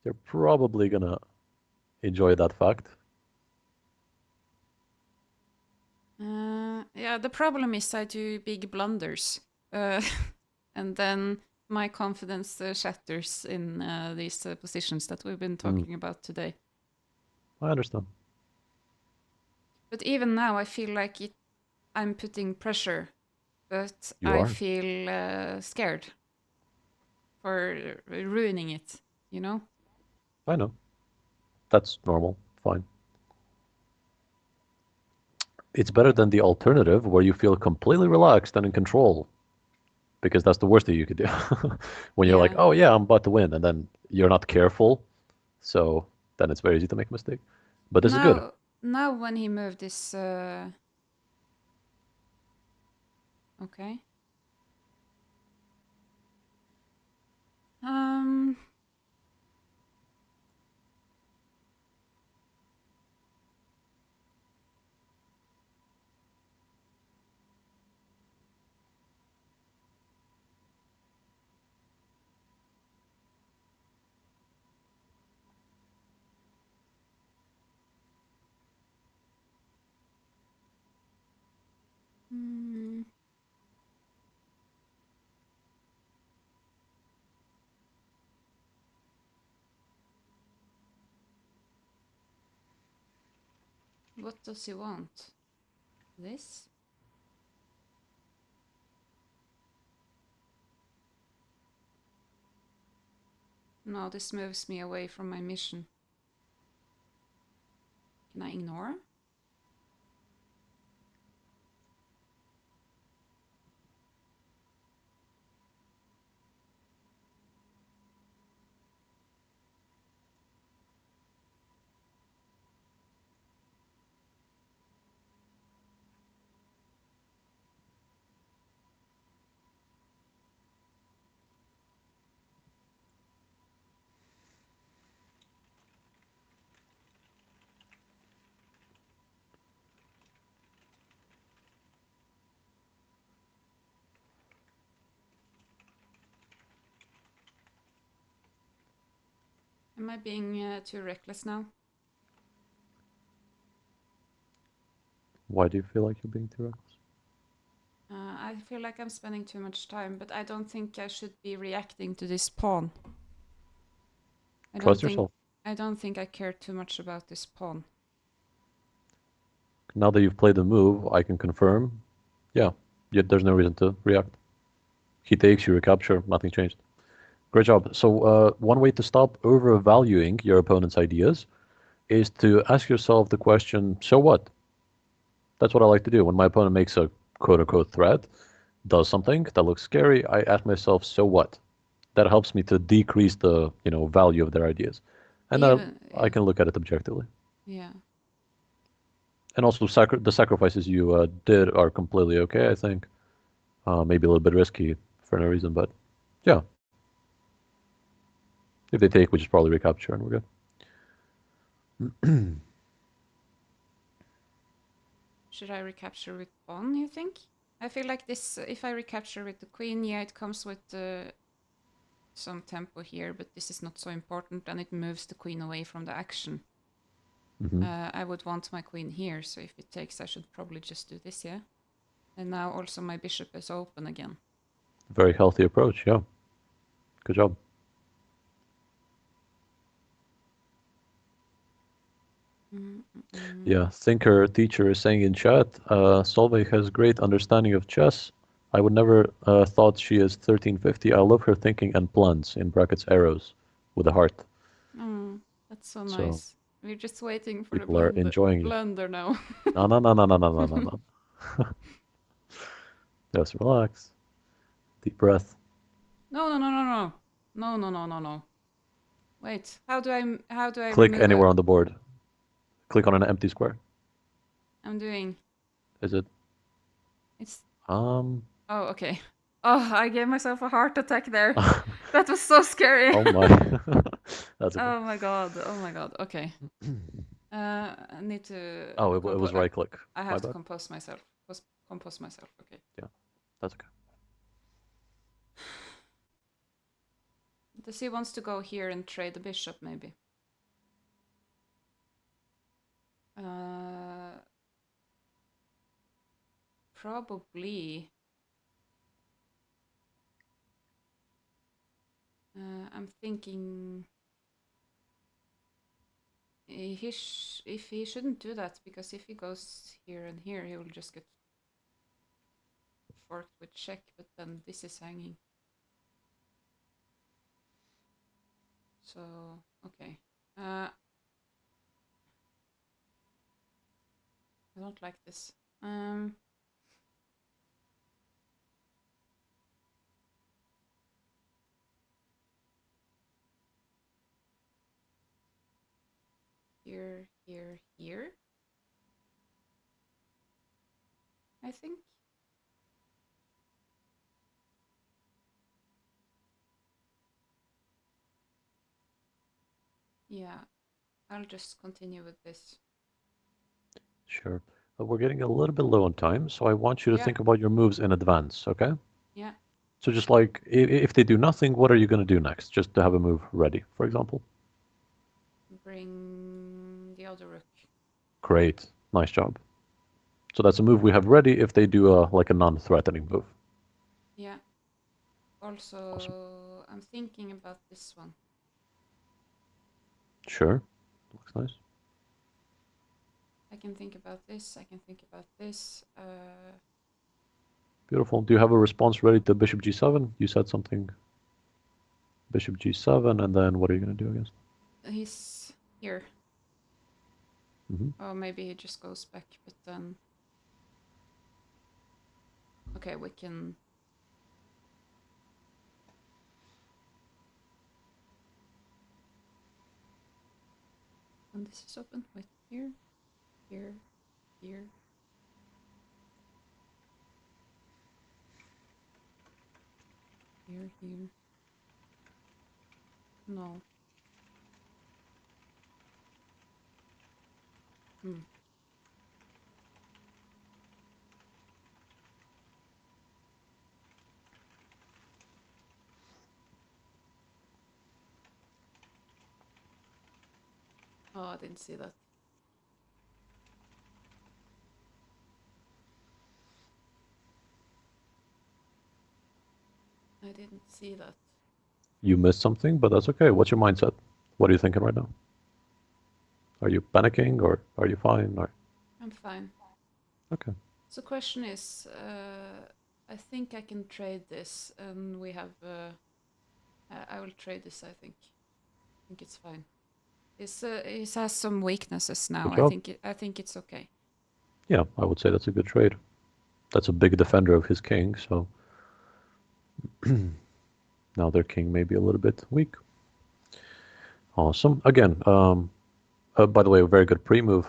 Speaker 1: you're probably gonna enjoy that fact.
Speaker 2: Yeah, the problem is I do big blunders. Uh, and then my confidence shatters in these positions that we've been
Speaker 1: Mm,
Speaker 2: talking about today.
Speaker 1: I understand.
Speaker 2: But even now, I feel like I'm putting pressure, but
Speaker 1: You
Speaker 2: I
Speaker 1: are.
Speaker 2: feel scared for ruining it, you know?
Speaker 1: I know. That's normal. Fine. It's better than the alternative where you feel completely relaxed and in control, because that's the worst thing you could do. When you're like,
Speaker 2: Yeah.
Speaker 1: oh yeah, I'm about to win, and then you're not careful, so then it's very easy to make a mistake. But this is good.
Speaker 2: Now when he moved this, okay. Um, What does he want? This? No, this moves me away from my mission. Can I ignore? Am I being too reckless now?
Speaker 1: Why do you feel like you're being too reckless?
Speaker 2: I feel like I'm spending too much time, but I don't think I should be reacting to this pawn.
Speaker 1: Trust yourself.
Speaker 2: I don't think I care too much about this pawn.
Speaker 1: Now that you've played the move, I can confirm, yeah, there's no reason to react. He takes, you recapture, nothing changed. Great job. So one way to stop overvaluing your opponent's ideas is to ask yourself the question, so what? That's what I like to do. When my opponent makes a quote-unquote threat, does something that looks scary, I ask myself, so what? That helps me to decrease the, value of their ideas. And I can look at it objectively.
Speaker 2: Yeah.
Speaker 1: And also, the sacrifices you did are completely okay, I think. Maybe a little bit risky for no reason, but yeah. If they take, we just probably recapture and we're good.
Speaker 2: Should I recapture with pawn, you think? I feel like this, if I recapture with the queen, yeah, it comes with some tempo here, but this is not so important, and it moves the queen away from the action.
Speaker 1: Mm-hmm.
Speaker 2: I would want my queen here, so if it takes, I should probably just do this, yeah? And now also my bishop is open again.
Speaker 1: Very healthy approach, yeah. Good job. Yeah, thinker teacher is saying in chat, Solveig has great understanding of chess. I would never thought she is 1350. I love her thinking and plans, in brackets arrows, with a heart.
Speaker 2: That's so
Speaker 1: So
Speaker 2: nice. We're just waiting for the
Speaker 1: people are enjoying it.
Speaker 2: blunder now.
Speaker 1: No, no, no, no, no, no, no, no, no. Just relax. Deep breath.
Speaker 2: No, no, no, no, no. No, no, no, no, no. Wait, how do I
Speaker 1: Click
Speaker 2: remove
Speaker 1: anywhere
Speaker 2: it?
Speaker 1: on the board. Click on an empty square.
Speaker 2: I'm doing.
Speaker 1: Is it?
Speaker 2: It's.
Speaker 1: Um.
Speaker 2: Oh, okay. Oh, I gave myself a heart attack there. That was so scary.
Speaker 1: Oh my. That's okay.
Speaker 2: Oh my god. Oh my god. Okay. I need to.
Speaker 1: Oh, it was right click.
Speaker 2: I
Speaker 1: My
Speaker 2: have to
Speaker 1: bad.
Speaker 2: compose myself. Compose myself. Okay.
Speaker 1: Yeah, that's okay.
Speaker 2: Does he wants to go here and trade the bishop, maybe? Probably. I'm thinking if he shouldn't do that, because if he goes here and here, he will just get forked with check. But then this is hanging. So okay. I don't like this. Here, here, here. I think. Yeah, I'll just continue with this.
Speaker 1: Sure. We're getting a little bit low on time, so I want you to
Speaker 2: Yeah,
Speaker 1: think about your moves in advance, okay?
Speaker 2: yeah.
Speaker 1: So just like if they do nothing, what are you going to do next? Just to have a move ready, for example.
Speaker 2: Bring the other rook.
Speaker 1: Great. Nice job. So that's a move we have ready if they do like a non-threatening move.
Speaker 2: Yeah.
Speaker 1: Awesome.
Speaker 2: Also, I'm thinking about this one.
Speaker 1: Sure. Looks nice.
Speaker 2: I can think about this. I can think about this.
Speaker 1: Beautiful. Do you have a response ready to bishop g7? You said something. Bishop g7, and then what are you going to do against?
Speaker 2: He's here. Oh, maybe he just goes back, but then... Okay, we can... And this is open. Wait, here, here, here. Here. No. Oh, I didn't see that. I didn't see that.
Speaker 1: You missed something, but that's okay. What's your mindset? What are you thinking right now? Are you panicking, or are you fine? Or
Speaker 2: I'm fine.
Speaker 1: okay.
Speaker 2: So the question is, I think I can trade this, and we have... I will trade this, I think. I think it's fine. It has some weaknesses now.
Speaker 1: Good job.
Speaker 2: I think it's okay.
Speaker 1: Yeah, I would say that's a good trade. That's a big defender of his king, so now their king may be a little bit weak. Awesome. Again, by the way, a very good pre-move,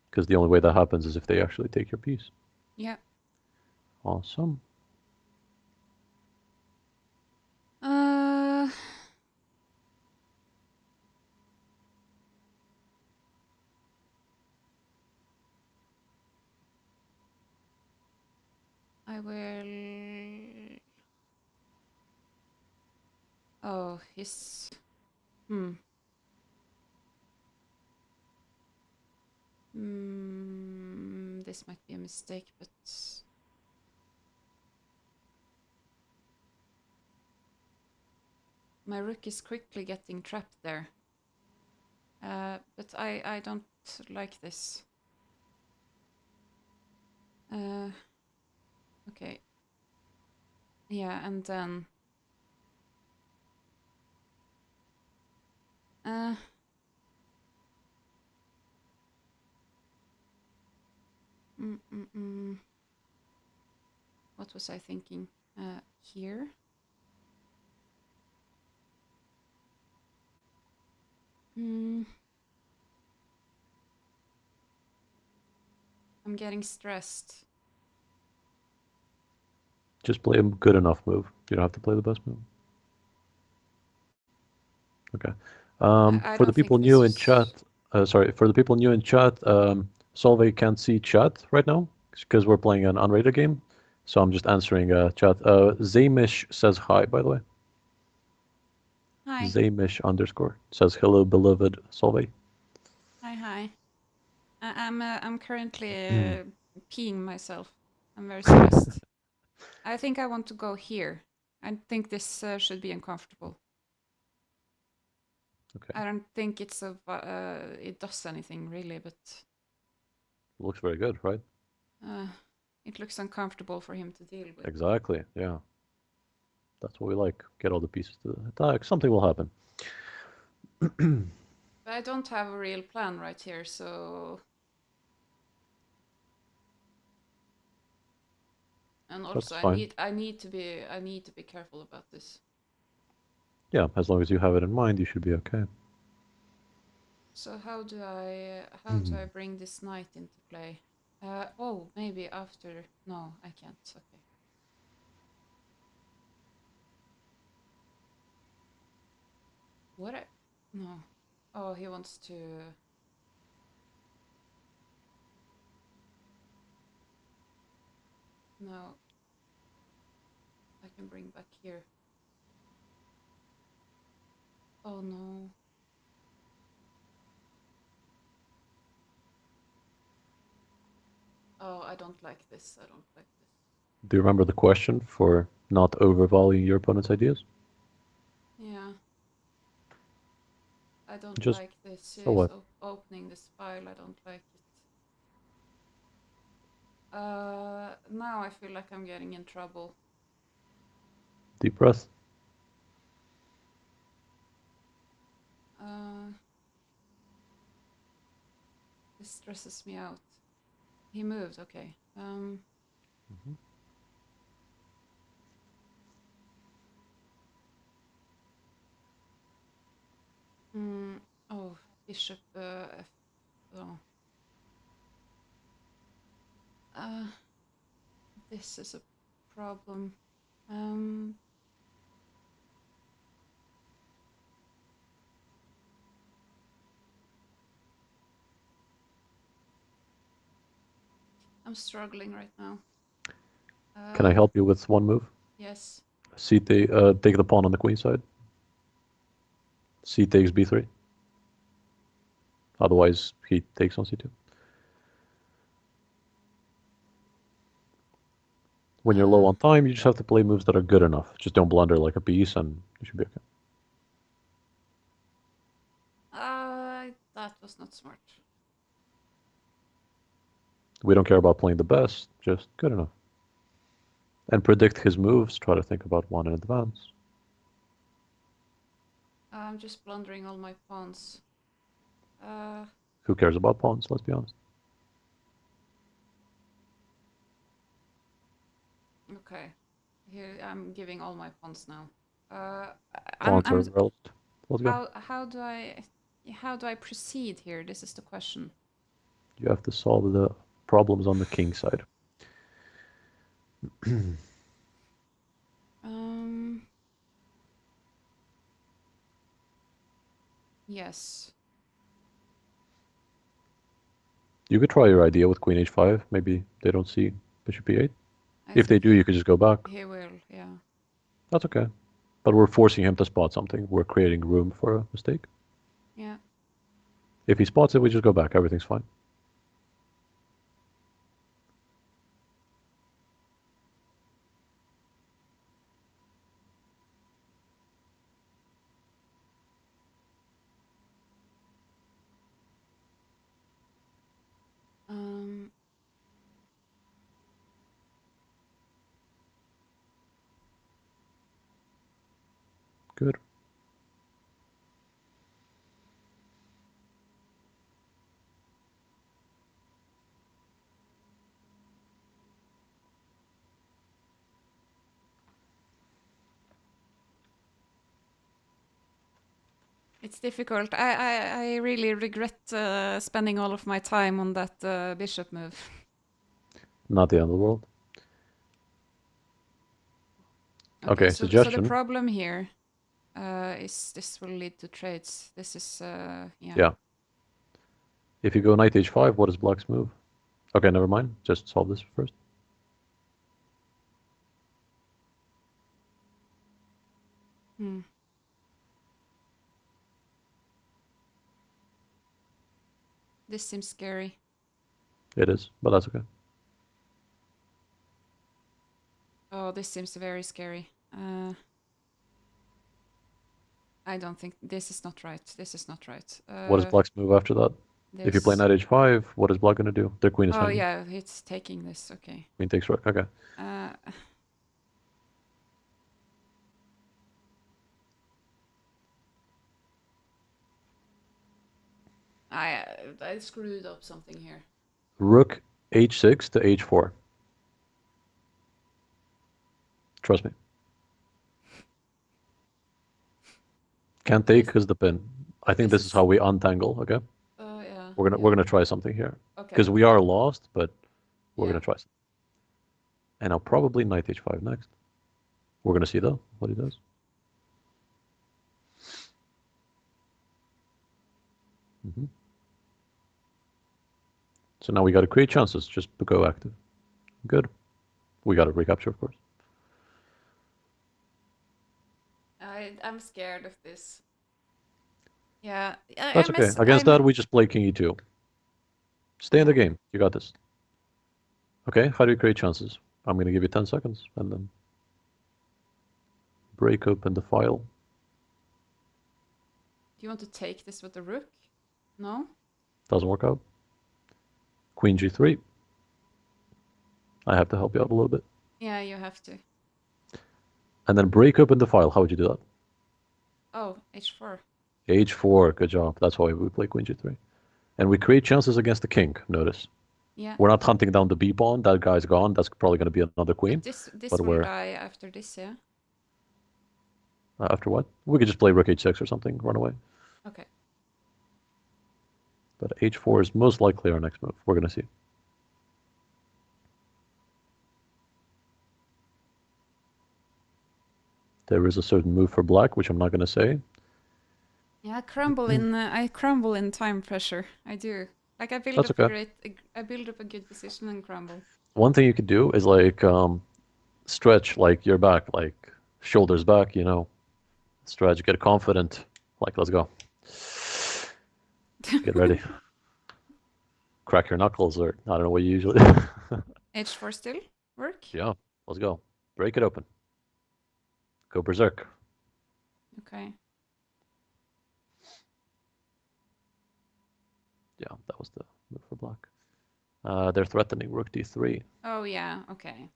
Speaker 1: because the only way that happens is if they actually take your piece.
Speaker 2: Yeah.
Speaker 1: Awesome.
Speaker 2: I will... Oh, his... This might be a mistake, but... My rook is quickly getting trapped there. But I don't like this. Okay. Yeah, and then... What was I thinking? Here? I'm getting stressed.
Speaker 1: Just play a good enough move. You don't have to play the best move. Okay.
Speaker 2: I
Speaker 1: For the
Speaker 2: don't
Speaker 1: people
Speaker 2: think this
Speaker 1: new in
Speaker 2: was...
Speaker 1: chat, for the people new in chat, Solveig can't see chat right now because we're playing an unrated game. So I'm just answering chat. Zamish says hi, by the way.
Speaker 2: Hi.
Speaker 1: Zamish underscore says hello, beloved Solveig.
Speaker 2: Hi. I'm currently peeing myself. I'm very stressed. I think I want to go here. I think this should be uncomfortable.
Speaker 1: Okay.
Speaker 2: I don't think it does anything really, but
Speaker 1: Looks very good, right?
Speaker 2: it looks uncomfortable for him to deal with.
Speaker 1: Exactly. Yeah. That's what we like. Get all the pieces to attack. Something will happen.
Speaker 2: But I don't have a real plan right here, so... And also,
Speaker 1: That's fine.
Speaker 2: I need to be careful about this.
Speaker 1: Yeah, as long as you have it in mind, you should be okay.
Speaker 2: So how do I bring this knight into play? Oh, maybe after... No, I can't. Okay. What? No. Oh, he wants to... No. I can bring back here. Oh, no. Oh, I don't like this. I don't like this.
Speaker 1: Do you remember the question for not overvaluing your opponent's ideas?
Speaker 2: Yeah. I don't
Speaker 1: Just
Speaker 2: like this.
Speaker 1: so
Speaker 2: He's
Speaker 1: what?
Speaker 2: opening this file. I don't like it. Now I feel like I'm getting in trouble.
Speaker 1: Deep breath.
Speaker 2: This stresses me out. He moved, okay. Oh, bishop F. Oh. This is a problem. I'm struggling right now.
Speaker 1: Can I help you with one move?
Speaker 2: Yes.
Speaker 1: Take the pawn on the queen side. C takes b3. Otherwise, he takes on c2. When you're low on time, you just have to play moves that are good enough. Just don't blunder like a piece, and you should be okay.
Speaker 2: That was not smart.
Speaker 1: We don't care about playing the best, just good enough. And predict his moves. Try to think about one in advance.
Speaker 2: I'm just blundering all my pawns.
Speaker 1: Who cares about pawns? Let's be honest.
Speaker 2: Okay. Here I'm giving all my pawns now.
Speaker 1: Pawns are relevant. Let's go.
Speaker 2: How do I proceed here? This is the question.
Speaker 1: You have to solve the problems on the king side.
Speaker 2: Yes.
Speaker 1: You could try your idea with queen h5. Maybe they don't see bishop e8. If they do, you could just go back.
Speaker 2: He will, yeah.
Speaker 1: That's okay. But we're forcing him to spot something. We're creating room for a mistake.
Speaker 2: Yeah.
Speaker 1: If he spots it, we just go back. Everything's fine. Good.
Speaker 2: It's difficult. I really regret spending all of my time on that bishop move.
Speaker 1: Not the end of the world. Okay,
Speaker 2: So the
Speaker 1: suggestion.
Speaker 2: problem here is this will lead to trades. This is, yeah.
Speaker 1: Yeah. If you go knight h5, what is black's move? Okay, never mind. Just solve this first.
Speaker 2: This seems scary.
Speaker 1: It is, but that's okay.
Speaker 2: Oh, this seems very scary. I don't think this is not right. This is not right.
Speaker 1: What is black's move after that? If you play knight h5, what is black going to do? Their queen is hanging.
Speaker 2: Yeah, it's taking this. Okay.
Speaker 1: Queen takes rook. Okay.
Speaker 2: I screwed up something here.
Speaker 1: Rook h6 to h4. Trust me. Can't take because the pin. I think this is how we untangle. Okay.
Speaker 2: Yeah.
Speaker 1: We're gonna try something here.
Speaker 2: Okay.
Speaker 1: Because we are lost, but we're gonna try something. And I'll probably knight h5 next. We're gonna see though what he does. So now we got to create chances. Just go active. Good. We got to recapture, of course.
Speaker 2: I'm scared of this. Yeah.
Speaker 1: That's okay. Against that, we just play king e2. Stay in the game. You got this. Okay, how do you create chances? I'm going to give you 10 seconds and then break open the file.
Speaker 2: Do you want to take this with the rook? No?
Speaker 1: Doesn't work out. Queen g3. I have to help you out a little bit.
Speaker 2: Yeah, you have to.
Speaker 1: And then break open the file. How would you do that?
Speaker 2: Oh, h4.
Speaker 1: H4. Good job. That's why we play queen g3. And we create chances against the king, notice.
Speaker 2: Yeah.
Speaker 1: We're not hunting down the b pawn. That guy's gone. That's probably going to be another queen.
Speaker 2: But this
Speaker 1: But
Speaker 2: will
Speaker 1: we're
Speaker 2: die after this, yeah?
Speaker 1: after what? We could just play rook h6 or something, run away.
Speaker 2: Okay.
Speaker 1: But h4 is most likely our next move. We're going to see. There is a certain move for black, which I'm not going to say.
Speaker 2: Yeah, I crumble in time pressure. I do. Like I build
Speaker 1: That's
Speaker 2: up
Speaker 1: okay.
Speaker 2: I build up a good position and crumble.
Speaker 1: One thing you could do is like stretch like your back, like shoulders back, stretch, get confident. Like, let's go. Get ready. Crack your knuckles, or I don't know what you usually.
Speaker 2: H4 still work?
Speaker 1: Yeah, let's go. Break it open. Go berserk.
Speaker 2: Okay.
Speaker 1: Yeah, that was the move for black. They're threatening rook d3.
Speaker 2: Oh yeah, okay.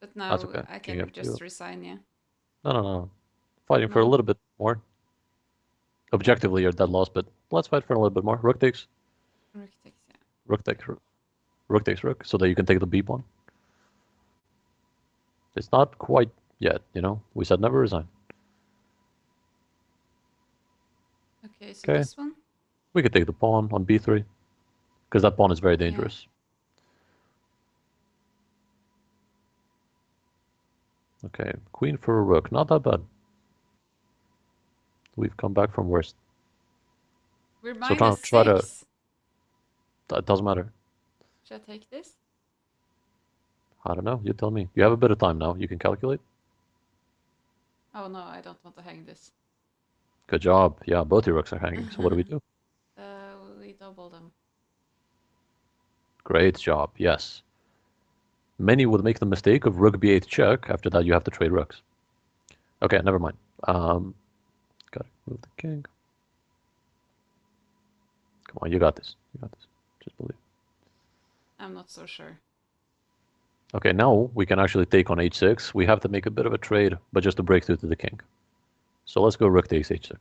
Speaker 2: But
Speaker 1: That's
Speaker 2: now
Speaker 1: okay.
Speaker 2: I
Speaker 1: King
Speaker 2: can
Speaker 1: f2.
Speaker 2: just resign, yeah.
Speaker 1: No. Fighting for a
Speaker 2: No.
Speaker 1: little bit more. Objectively, you're dead lost, but let's fight for a little bit more. Rook takes.
Speaker 2: Rook takes, yeah.
Speaker 1: Rook takes. Rook takes rook, so that you can take the b pawn. It's not quite yet, We said never resign.
Speaker 2: Okay, so
Speaker 1: Okay.
Speaker 2: this one?
Speaker 1: We could take the pawn on b3, because that pawn is very
Speaker 2: Yeah.
Speaker 1: dangerous. Okay, queen for a rook. Not that bad. We've come back from worse.
Speaker 2: We're
Speaker 1: So
Speaker 2: minus
Speaker 1: try to.
Speaker 2: 6.
Speaker 1: That doesn't matter.
Speaker 2: Should I take this?
Speaker 1: I don't know. You tell me. You have a bit of time now. You can calculate.
Speaker 2: Oh no, I don't want to hang this.
Speaker 1: Good job. Yeah, both your rooks are hanging. So what do we do?
Speaker 2: We double them.
Speaker 1: Great job. Yes. Many would make the mistake of rook b8 check. After that, you have to trade rooks. Okay, never mind. Gotta move the king. Come on, you got this. You got this. Just believe.
Speaker 2: I'm not so sure.
Speaker 1: Okay, now we can actually take on h6. We have to make a bit of a trade, but just to break through to the king. So let's go rook takes h6.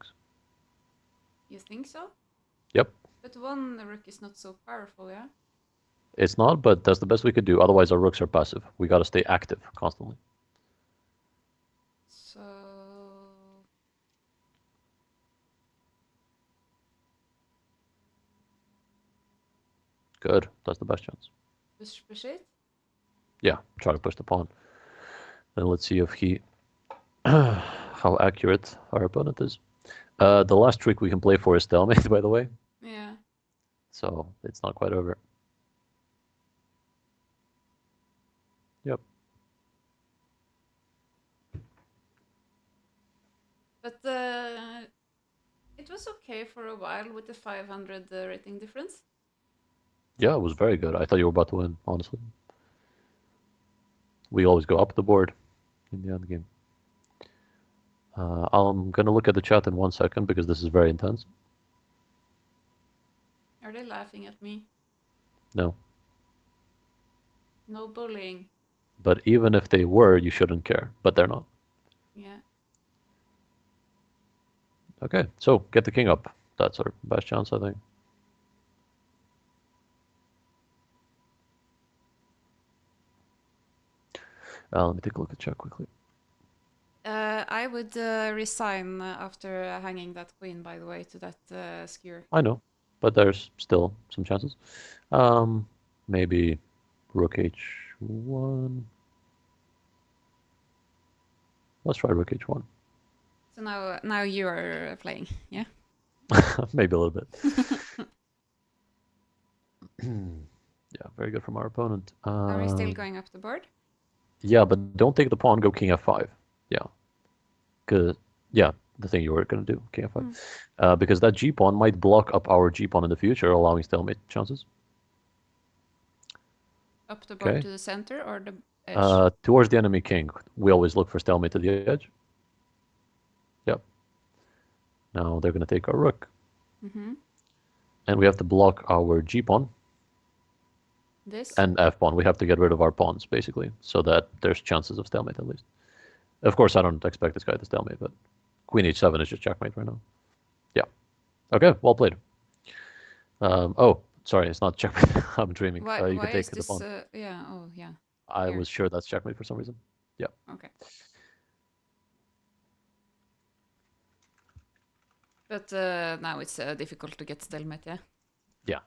Speaker 2: You think so?
Speaker 1: Yep.
Speaker 2: But one rook is not so powerful, yeah?
Speaker 1: It's not, but that's the best we could do. Otherwise, our rooks are passive. We got to stay active constantly.
Speaker 2: So...
Speaker 1: Good. That's the best chance.
Speaker 2: Push it?
Speaker 1: Yeah, try to push the pawn. Then let's see if he... how accurate our opponent is. The last trick we can play for is stalemate, by the way.
Speaker 2: Yeah.
Speaker 1: So it's not quite over. Yep.
Speaker 2: But it was okay for a while with the 500 rating difference.
Speaker 1: Yeah, it was very good. I thought you were about to win, honestly. We always go up the board in the end game. I'm going to look at the chat in 1 second because this is very intense.
Speaker 2: Are they laughing at me?
Speaker 1: No.
Speaker 2: No bullying.
Speaker 1: But even if they were, you shouldn't care. But they're not.
Speaker 2: Yeah.
Speaker 1: Okay, so get the king up. That's our best chance, I think. Let me take a look at chat quickly.
Speaker 2: I would resign after hanging that queen, by the way, to that skewer.
Speaker 1: I know, but there's still some chances. Maybe rook h1. Let's try rook h1.
Speaker 2: So now you are playing, yeah?
Speaker 1: Maybe a little bit. Yeah, very good from our opponent.
Speaker 2: Are we still going up the board?
Speaker 1: Yeah, but don't take the pawn, go king f5. Yeah. Because, yeah, the thing you were going to do, king f5. Because that g pawn might block up our g pawn in the future, allowing stalemate chances.
Speaker 2: Up the board
Speaker 1: Okay.
Speaker 2: to the center or the edge?
Speaker 1: Towards the enemy king. We always look for stalemate to the edge. Yep. Now they're going to take our rook.
Speaker 2: Mm-hmm.
Speaker 1: And we have to block our g pawn.
Speaker 2: This?
Speaker 1: And f pawn. We have to get rid of our pawns basically, so that there's chances of stalemate at least. Of course, I don't expect this guy to stalemate, but queen h7 is just checkmate right now. Yeah. Okay. Well played. Oh, sorry, it's not checkmate. I'm dreaming. You
Speaker 2: Why
Speaker 1: can
Speaker 2: is
Speaker 1: take the
Speaker 2: this?
Speaker 1: pawn.
Speaker 2: Yeah. Oh, yeah.
Speaker 1: I
Speaker 2: Here.
Speaker 1: was sure that's checkmate for some reason. Yeah.
Speaker 2: Okay. But now it's difficult to get stalemate. Yeah.
Speaker 1: Yeah.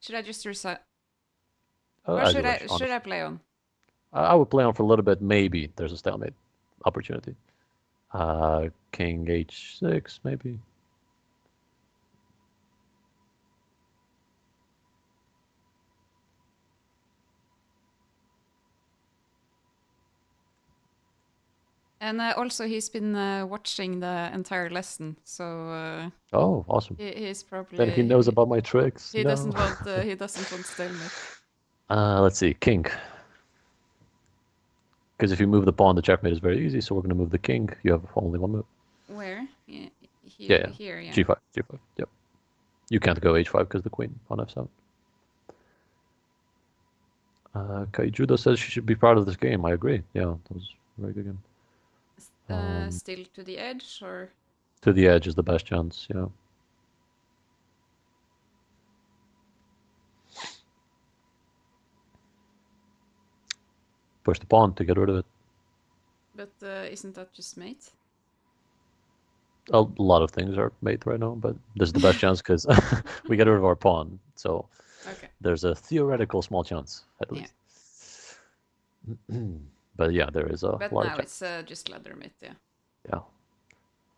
Speaker 2: Should I just resign?
Speaker 1: Yeah.
Speaker 2: Or
Speaker 1: As
Speaker 2: should
Speaker 1: you
Speaker 2: I
Speaker 1: wish,
Speaker 2: should I
Speaker 1: honestly.
Speaker 2: play on?
Speaker 1: I would play on for a little bit. Maybe there's a stalemate opportunity. King h6, maybe.
Speaker 2: And also, he's been watching the entire lesson, so
Speaker 1: Oh, awesome.
Speaker 2: he's
Speaker 1: Then he knows
Speaker 2: probably
Speaker 1: about my tricks.
Speaker 2: he
Speaker 1: No.
Speaker 2: doesn't want stalemate.
Speaker 1: Let's see. King. Because if you move the pawn, the checkmate is very easy. So we're going to move the king. You have only one move.
Speaker 2: Where? Yeah,
Speaker 1: Yeah, yeah.
Speaker 2: here, yeah.
Speaker 1: G5. G5. Yep. You can't go h5 because the queen on f7. Kaijudo says she should be proud of this game. I agree. Yeah, that was a very good game.
Speaker 2: Still to the edge, or
Speaker 1: To the edge is the best chance. Yeah. Push the pawn to get rid of it.
Speaker 2: but isn't that just mate?
Speaker 1: A lot of things are made right now, but this is the best chance because we get rid of our pawn. So
Speaker 2: Okay.
Speaker 1: there's a theoretical small chance, at
Speaker 2: Yeah.
Speaker 1: least. But yeah, there is a
Speaker 2: But
Speaker 1: lot of
Speaker 2: now
Speaker 1: chance.
Speaker 2: it's just ladder mate. Yeah.
Speaker 1: Yeah.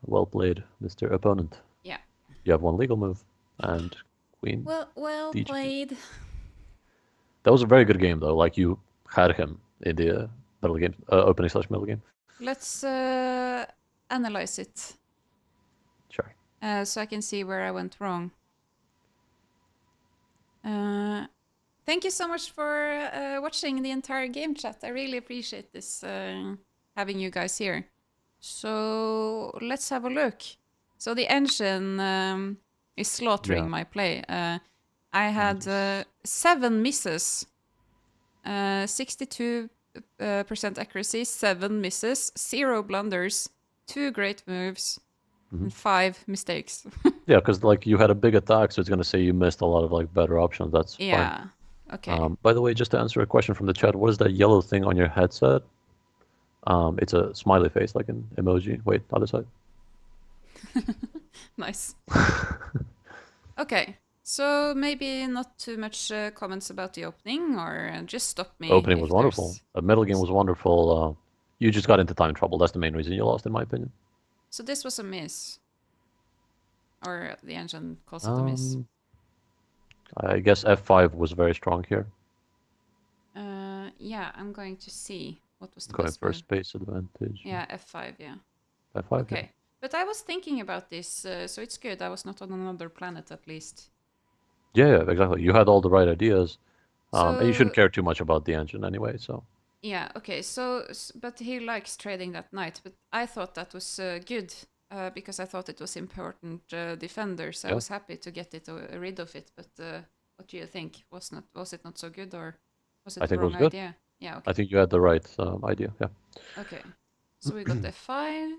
Speaker 1: Well played, Mr. Opponent.
Speaker 2: Yeah.
Speaker 1: You have one legal move and queen
Speaker 2: Well
Speaker 1: d2.
Speaker 2: played.
Speaker 1: That was a very good game, though. Like, you had him in the middle game, opening slash middle game.
Speaker 2: Let's analyze it
Speaker 1: Sure.
Speaker 2: so I can see where I went wrong. Thank you so much for watching the entire game chat. I really appreciate this, having you guys here. So let's have a look. So the engine is slaughtering my play. I had 7 misses, 62% accuracy, 7 misses, 0 blunders, 2 great moves, and 5 mistakes.
Speaker 1: Yeah, because like you had a big attack, so it's gonna say you missed a lot of like better options. That's fine.
Speaker 2: Yeah. Okay.
Speaker 1: By the way, just to answer a question from the chat, what is that yellow thing on your headset? It's a smiley face, like an emoji. Wait, other side.
Speaker 2: Nice. Okay. So maybe not too much comments about the opening, or just stop me.
Speaker 1: Opening
Speaker 2: if
Speaker 1: was wonderful. The middle game was wonderful. You just got into time trouble. That's the main reason you lost, in my opinion.
Speaker 2: So this was a miss. Or the engine calls it a miss.
Speaker 1: I guess f5 was very strong here.
Speaker 2: Yeah, I'm going to see what was the
Speaker 1: Going
Speaker 2: best
Speaker 1: for a
Speaker 2: move.
Speaker 1: space advantage.
Speaker 2: Yeah, f5, yeah.
Speaker 1: f5.
Speaker 2: Okay.
Speaker 1: Yeah.
Speaker 2: But I was thinking about this, so it's good. I was not on another planet, at least.
Speaker 1: Yeah, exactly. You had all the right ideas. And you shouldn't
Speaker 2: So,
Speaker 1: care too much about the engine anyway, so.
Speaker 2: yeah, okay. So, but he likes trading that knight. But I thought that was good because I thought it was important defender. So I
Speaker 1: Yeah.
Speaker 2: was happy to get it rid of it. But what do you think? Was it not so good, or was it
Speaker 1: I
Speaker 2: the
Speaker 1: think it
Speaker 2: wrong
Speaker 1: was good.
Speaker 2: idea? Yeah. Okay.
Speaker 1: I think you had the right idea. Yeah.
Speaker 2: Okay. So we got f5.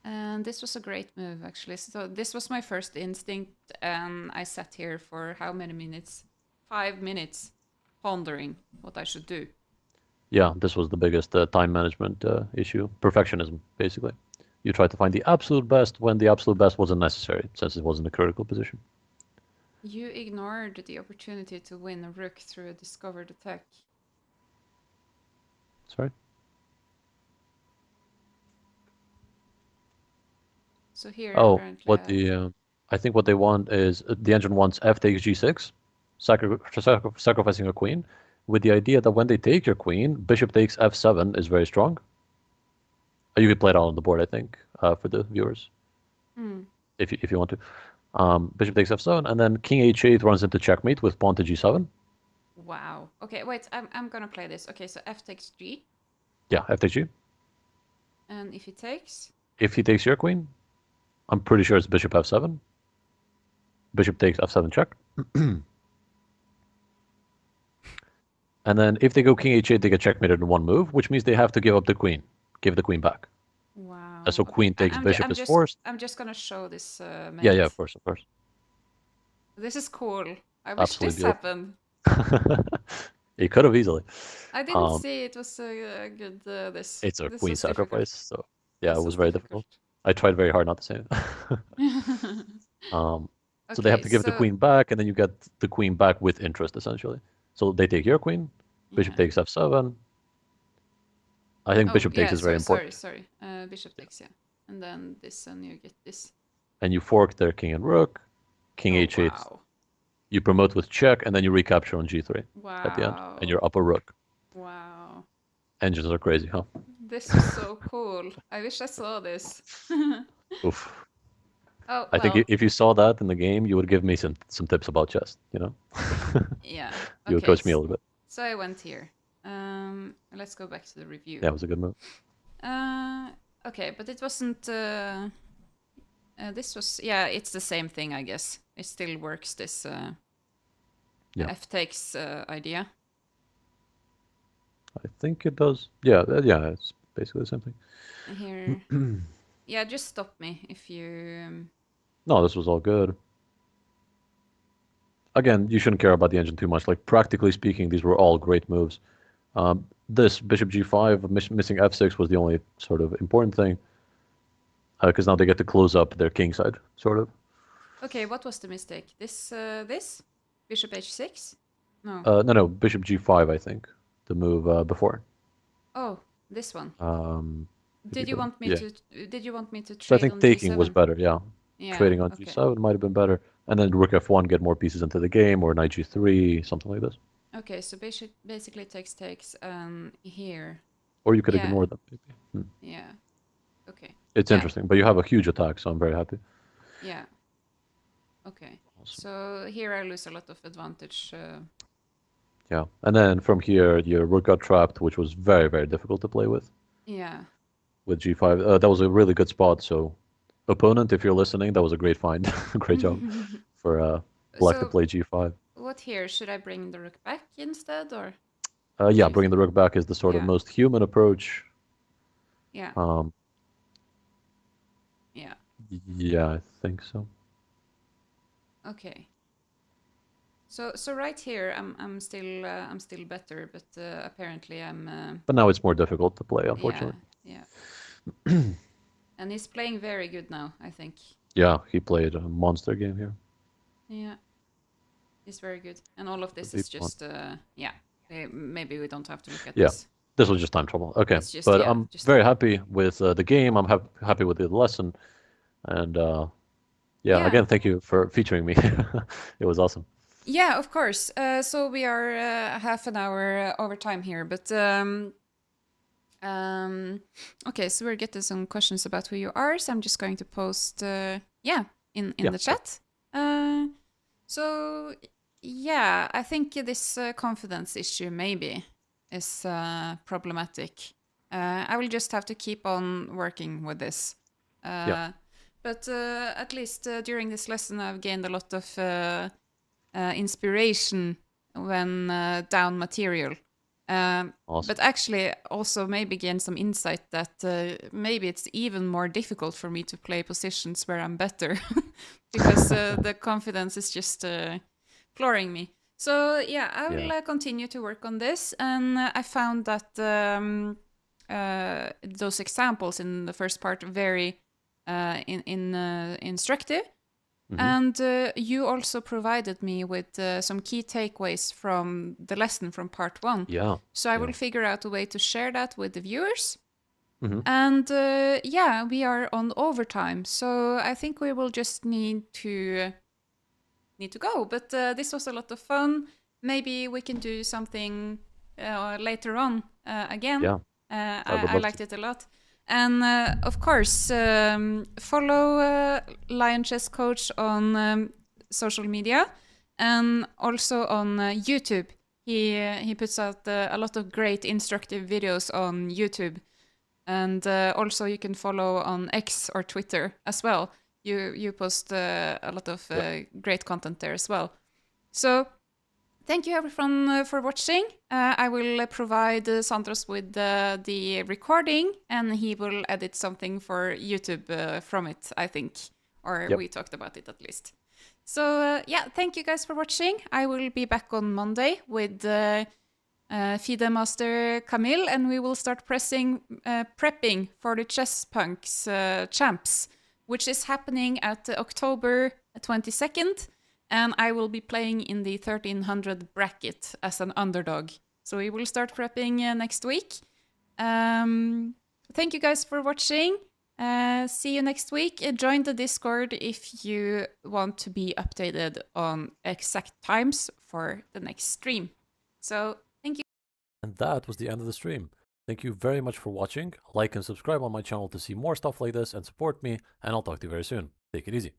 Speaker 2: And this was a great move, actually. So this was my first instinct, and I sat here for how many minutes? 5 minutes, pondering what I should do.
Speaker 1: Yeah, this was the biggest time management issue. Perfectionism, basically. You tried to find the absolute best when the absolute best wasn't necessary, since it wasn't a critical position.
Speaker 2: You ignored the opportunity to win a rook through a discovered attack.
Speaker 1: Sorry?
Speaker 2: So here,
Speaker 1: Oh,
Speaker 2: apparently,
Speaker 1: what the I think what they want is the engine wants f takes g6, sacrificing a queen, with the idea that when they take your queen, bishop takes f7 is very strong. You could play it out on the board, I think, for the viewers, if you want to. Bishop takes f7, and then king h8 runs into checkmate with pawn to g7.
Speaker 2: Wow. Okay, wait, I'm gonna play this. Okay, so f takes g.
Speaker 1: Yeah, f takes g.
Speaker 2: And if he takes?
Speaker 1: If he takes your queen, I'm pretty sure it's bishop f7. Bishop takes f7 check. And then if they go king h8, they get checkmated in one move, which means they have to give up the queen, give the queen back.
Speaker 2: Wow.
Speaker 1: So
Speaker 2: Okay.
Speaker 1: queen takes bishop is forced.
Speaker 2: I'm just gonna show this
Speaker 1: Yeah, yeah,
Speaker 2: mate.
Speaker 1: of course, of course.
Speaker 2: This is cool. I wish
Speaker 1: Absolutely
Speaker 2: this
Speaker 1: beautiful.
Speaker 2: happened.
Speaker 1: It could have easily.
Speaker 2: I didn't
Speaker 1: Um,
Speaker 2: see it was a good this.
Speaker 1: it's a
Speaker 2: This
Speaker 1: queen
Speaker 2: was difficult.
Speaker 1: sacrifice, so yeah, it
Speaker 2: This
Speaker 1: was
Speaker 2: was
Speaker 1: very
Speaker 2: difficult.
Speaker 1: difficult. I tried very hard not to say it. So they have
Speaker 2: Okay,
Speaker 1: to give the
Speaker 2: so
Speaker 1: queen back, and then you get the queen back with interest, essentially. So they take your queen, bishop
Speaker 2: yeah.
Speaker 1: takes f7. I think
Speaker 2: Oh
Speaker 1: bishop takes
Speaker 2: yeah.
Speaker 1: is very important.
Speaker 2: Sorry. Bishop takes, yeah, and then this, and you get this.
Speaker 1: And you fork their king and rook, king
Speaker 2: Oh
Speaker 1: h8.
Speaker 2: wow.
Speaker 1: You promote with check, and then you recapture on g3 at the end, and
Speaker 2: Wow.
Speaker 1: you're up a rook.
Speaker 2: Wow.
Speaker 1: Engines are crazy, huh?
Speaker 2: This was so cool. I wish I saw this.
Speaker 1: Oof.
Speaker 2: Oh
Speaker 1: I think
Speaker 2: well.
Speaker 1: if you saw that in the game, you would give me some tips about chess.
Speaker 2: Yeah.
Speaker 1: You would
Speaker 2: Okay.
Speaker 1: coach me a little bit.
Speaker 2: So I went here. Let's go back to the review.
Speaker 1: Yeah, it was a good move.
Speaker 2: Okay, but it wasn't. This was, yeah. It's the same thing, I guess. It still works. This
Speaker 1: Yeah,
Speaker 2: f takes idea.
Speaker 1: I think it does. Yeah, yeah, it's basically the same thing.
Speaker 2: Here. Yeah, just stop me if you.
Speaker 1: No, this was all good. Again, you shouldn't care about the engine too much. Like practically speaking, these were all great moves. This bishop g5 missing f6 was the only sort of important thing because now they get to close up their king side, sort of.
Speaker 2: Okay, what was the mistake? This bishop h6? No.
Speaker 1: No, bishop g5, I think, the move before.
Speaker 2: Oh, this one.
Speaker 1: If you go, yeah.
Speaker 2: Did you want me to
Speaker 1: So I
Speaker 2: trade
Speaker 1: think
Speaker 2: on
Speaker 1: taking was
Speaker 2: g7?
Speaker 1: better, yeah.
Speaker 2: Yeah.
Speaker 1: Trading on
Speaker 2: Okay.
Speaker 1: g7 might have been better, and then rook f1 get more pieces into the game, or knight g3, something like this.
Speaker 2: Okay, so basically takes here.
Speaker 1: Or you could
Speaker 2: Yeah.
Speaker 1: ignore them, maybe.
Speaker 2: Yeah. Okay.
Speaker 1: It's
Speaker 2: Yeah.
Speaker 1: interesting, but you have a huge attack, so I'm very happy.
Speaker 2: Yeah. Okay.
Speaker 1: Awesome.
Speaker 2: So here I lose a lot of advantage.
Speaker 1: Yeah, and then from here, your rook got trapped, which was very, very difficult to play
Speaker 2: Yeah.
Speaker 1: with g5. That was a really good spot, so opponent, if you're listening, that was a great find. Great job for black to
Speaker 2: So
Speaker 1: play g5.
Speaker 2: what here? Should I bring the rook back instead, or what
Speaker 1: Yeah,
Speaker 2: do you
Speaker 1: bringing
Speaker 2: think?
Speaker 1: the rook back is the sort of
Speaker 2: Yeah.
Speaker 1: most human approach.
Speaker 2: Yeah.
Speaker 1: Um,
Speaker 2: Yeah.
Speaker 1: yeah, I think so.
Speaker 2: Okay. So right here I'm still better, but apparently I'm
Speaker 1: But now it's more difficult to play,
Speaker 2: yeah,
Speaker 1: unfortunately.
Speaker 2: yeah. And he's playing very good now, I think.
Speaker 1: Yeah, he played a monster game here.
Speaker 2: Yeah. He's very good. And all of
Speaker 1: A
Speaker 2: this
Speaker 1: deep
Speaker 2: is
Speaker 1: one.
Speaker 2: just yeah. Maybe we don't have to look at
Speaker 1: Yeah,
Speaker 2: this.
Speaker 1: this was just time trouble. Okay,
Speaker 2: It's just,
Speaker 1: but
Speaker 2: yeah,
Speaker 1: I'm
Speaker 2: just
Speaker 1: very
Speaker 2: time.
Speaker 1: happy with the game. I'm happy with the lesson, and yeah,
Speaker 2: Yeah.
Speaker 1: again, thank you for featuring me. It was awesome.
Speaker 2: Yeah, of course. So we are half an hour over time here, but okay, so we're getting some questions about who you are. So I'm just going to post, yeah, in
Speaker 1: Yeah,
Speaker 2: the
Speaker 1: sure.
Speaker 2: chat. So yeah, I think this confidence issue maybe is problematic. I will just have to keep on working with this.
Speaker 1: Yeah,
Speaker 2: But at least during this lesson, I've gained a lot of inspiration when down material.
Speaker 1: awesome.
Speaker 2: But actually, also maybe gain some insight that maybe it's even more difficult for me to play positions where I'm better because the confidence is just flooring me. So yeah, I
Speaker 1: Yeah,
Speaker 2: will continue to work on this, and I found that those examples in the first part very instructive.
Speaker 1: hmm,
Speaker 2: And you also provided me with some key takeaways from the lesson from part one.
Speaker 1: yeah,
Speaker 2: So I
Speaker 1: yeah.
Speaker 2: will figure out a way to share that with the viewers.
Speaker 1: Hmm.
Speaker 2: And yeah, we are on overtime, so I think we will just need to go. But this was a lot of fun. Maybe we can do something later on again.
Speaker 1: Yeah, I would
Speaker 2: I
Speaker 1: love to.
Speaker 2: liked it a lot. And of course, follow LionChess Coach on social media and also on YouTube. He puts out a lot of great instructive videos on YouTube. And also you can follow on X or Twitter as well. You post a lot of great content there as well. So thank you everyone for watching. I will provide Sandros with the recording, and he will edit something for YouTube from it, I think. Or
Speaker 1: Yep.
Speaker 2: we talked about it at least. So yeah, thank you guys for watching. I will be back on Monday with FIDE Master Camille, and we will start prepping for the Chess Punks Champs, which is happening at October 22nd. And I will be playing in the 1300 bracket as an underdog. So we will start prepping next week. Thank you guys for watching. See you next week. Join the Discord if you want to be updated on exact times for the next stream. So thank you.
Speaker 1: And that was the end of the stream. Thank you very much for watching. Like and subscribe on my channel to see more stuff like this and support me, and I'll talk to you very soon. Take it easy.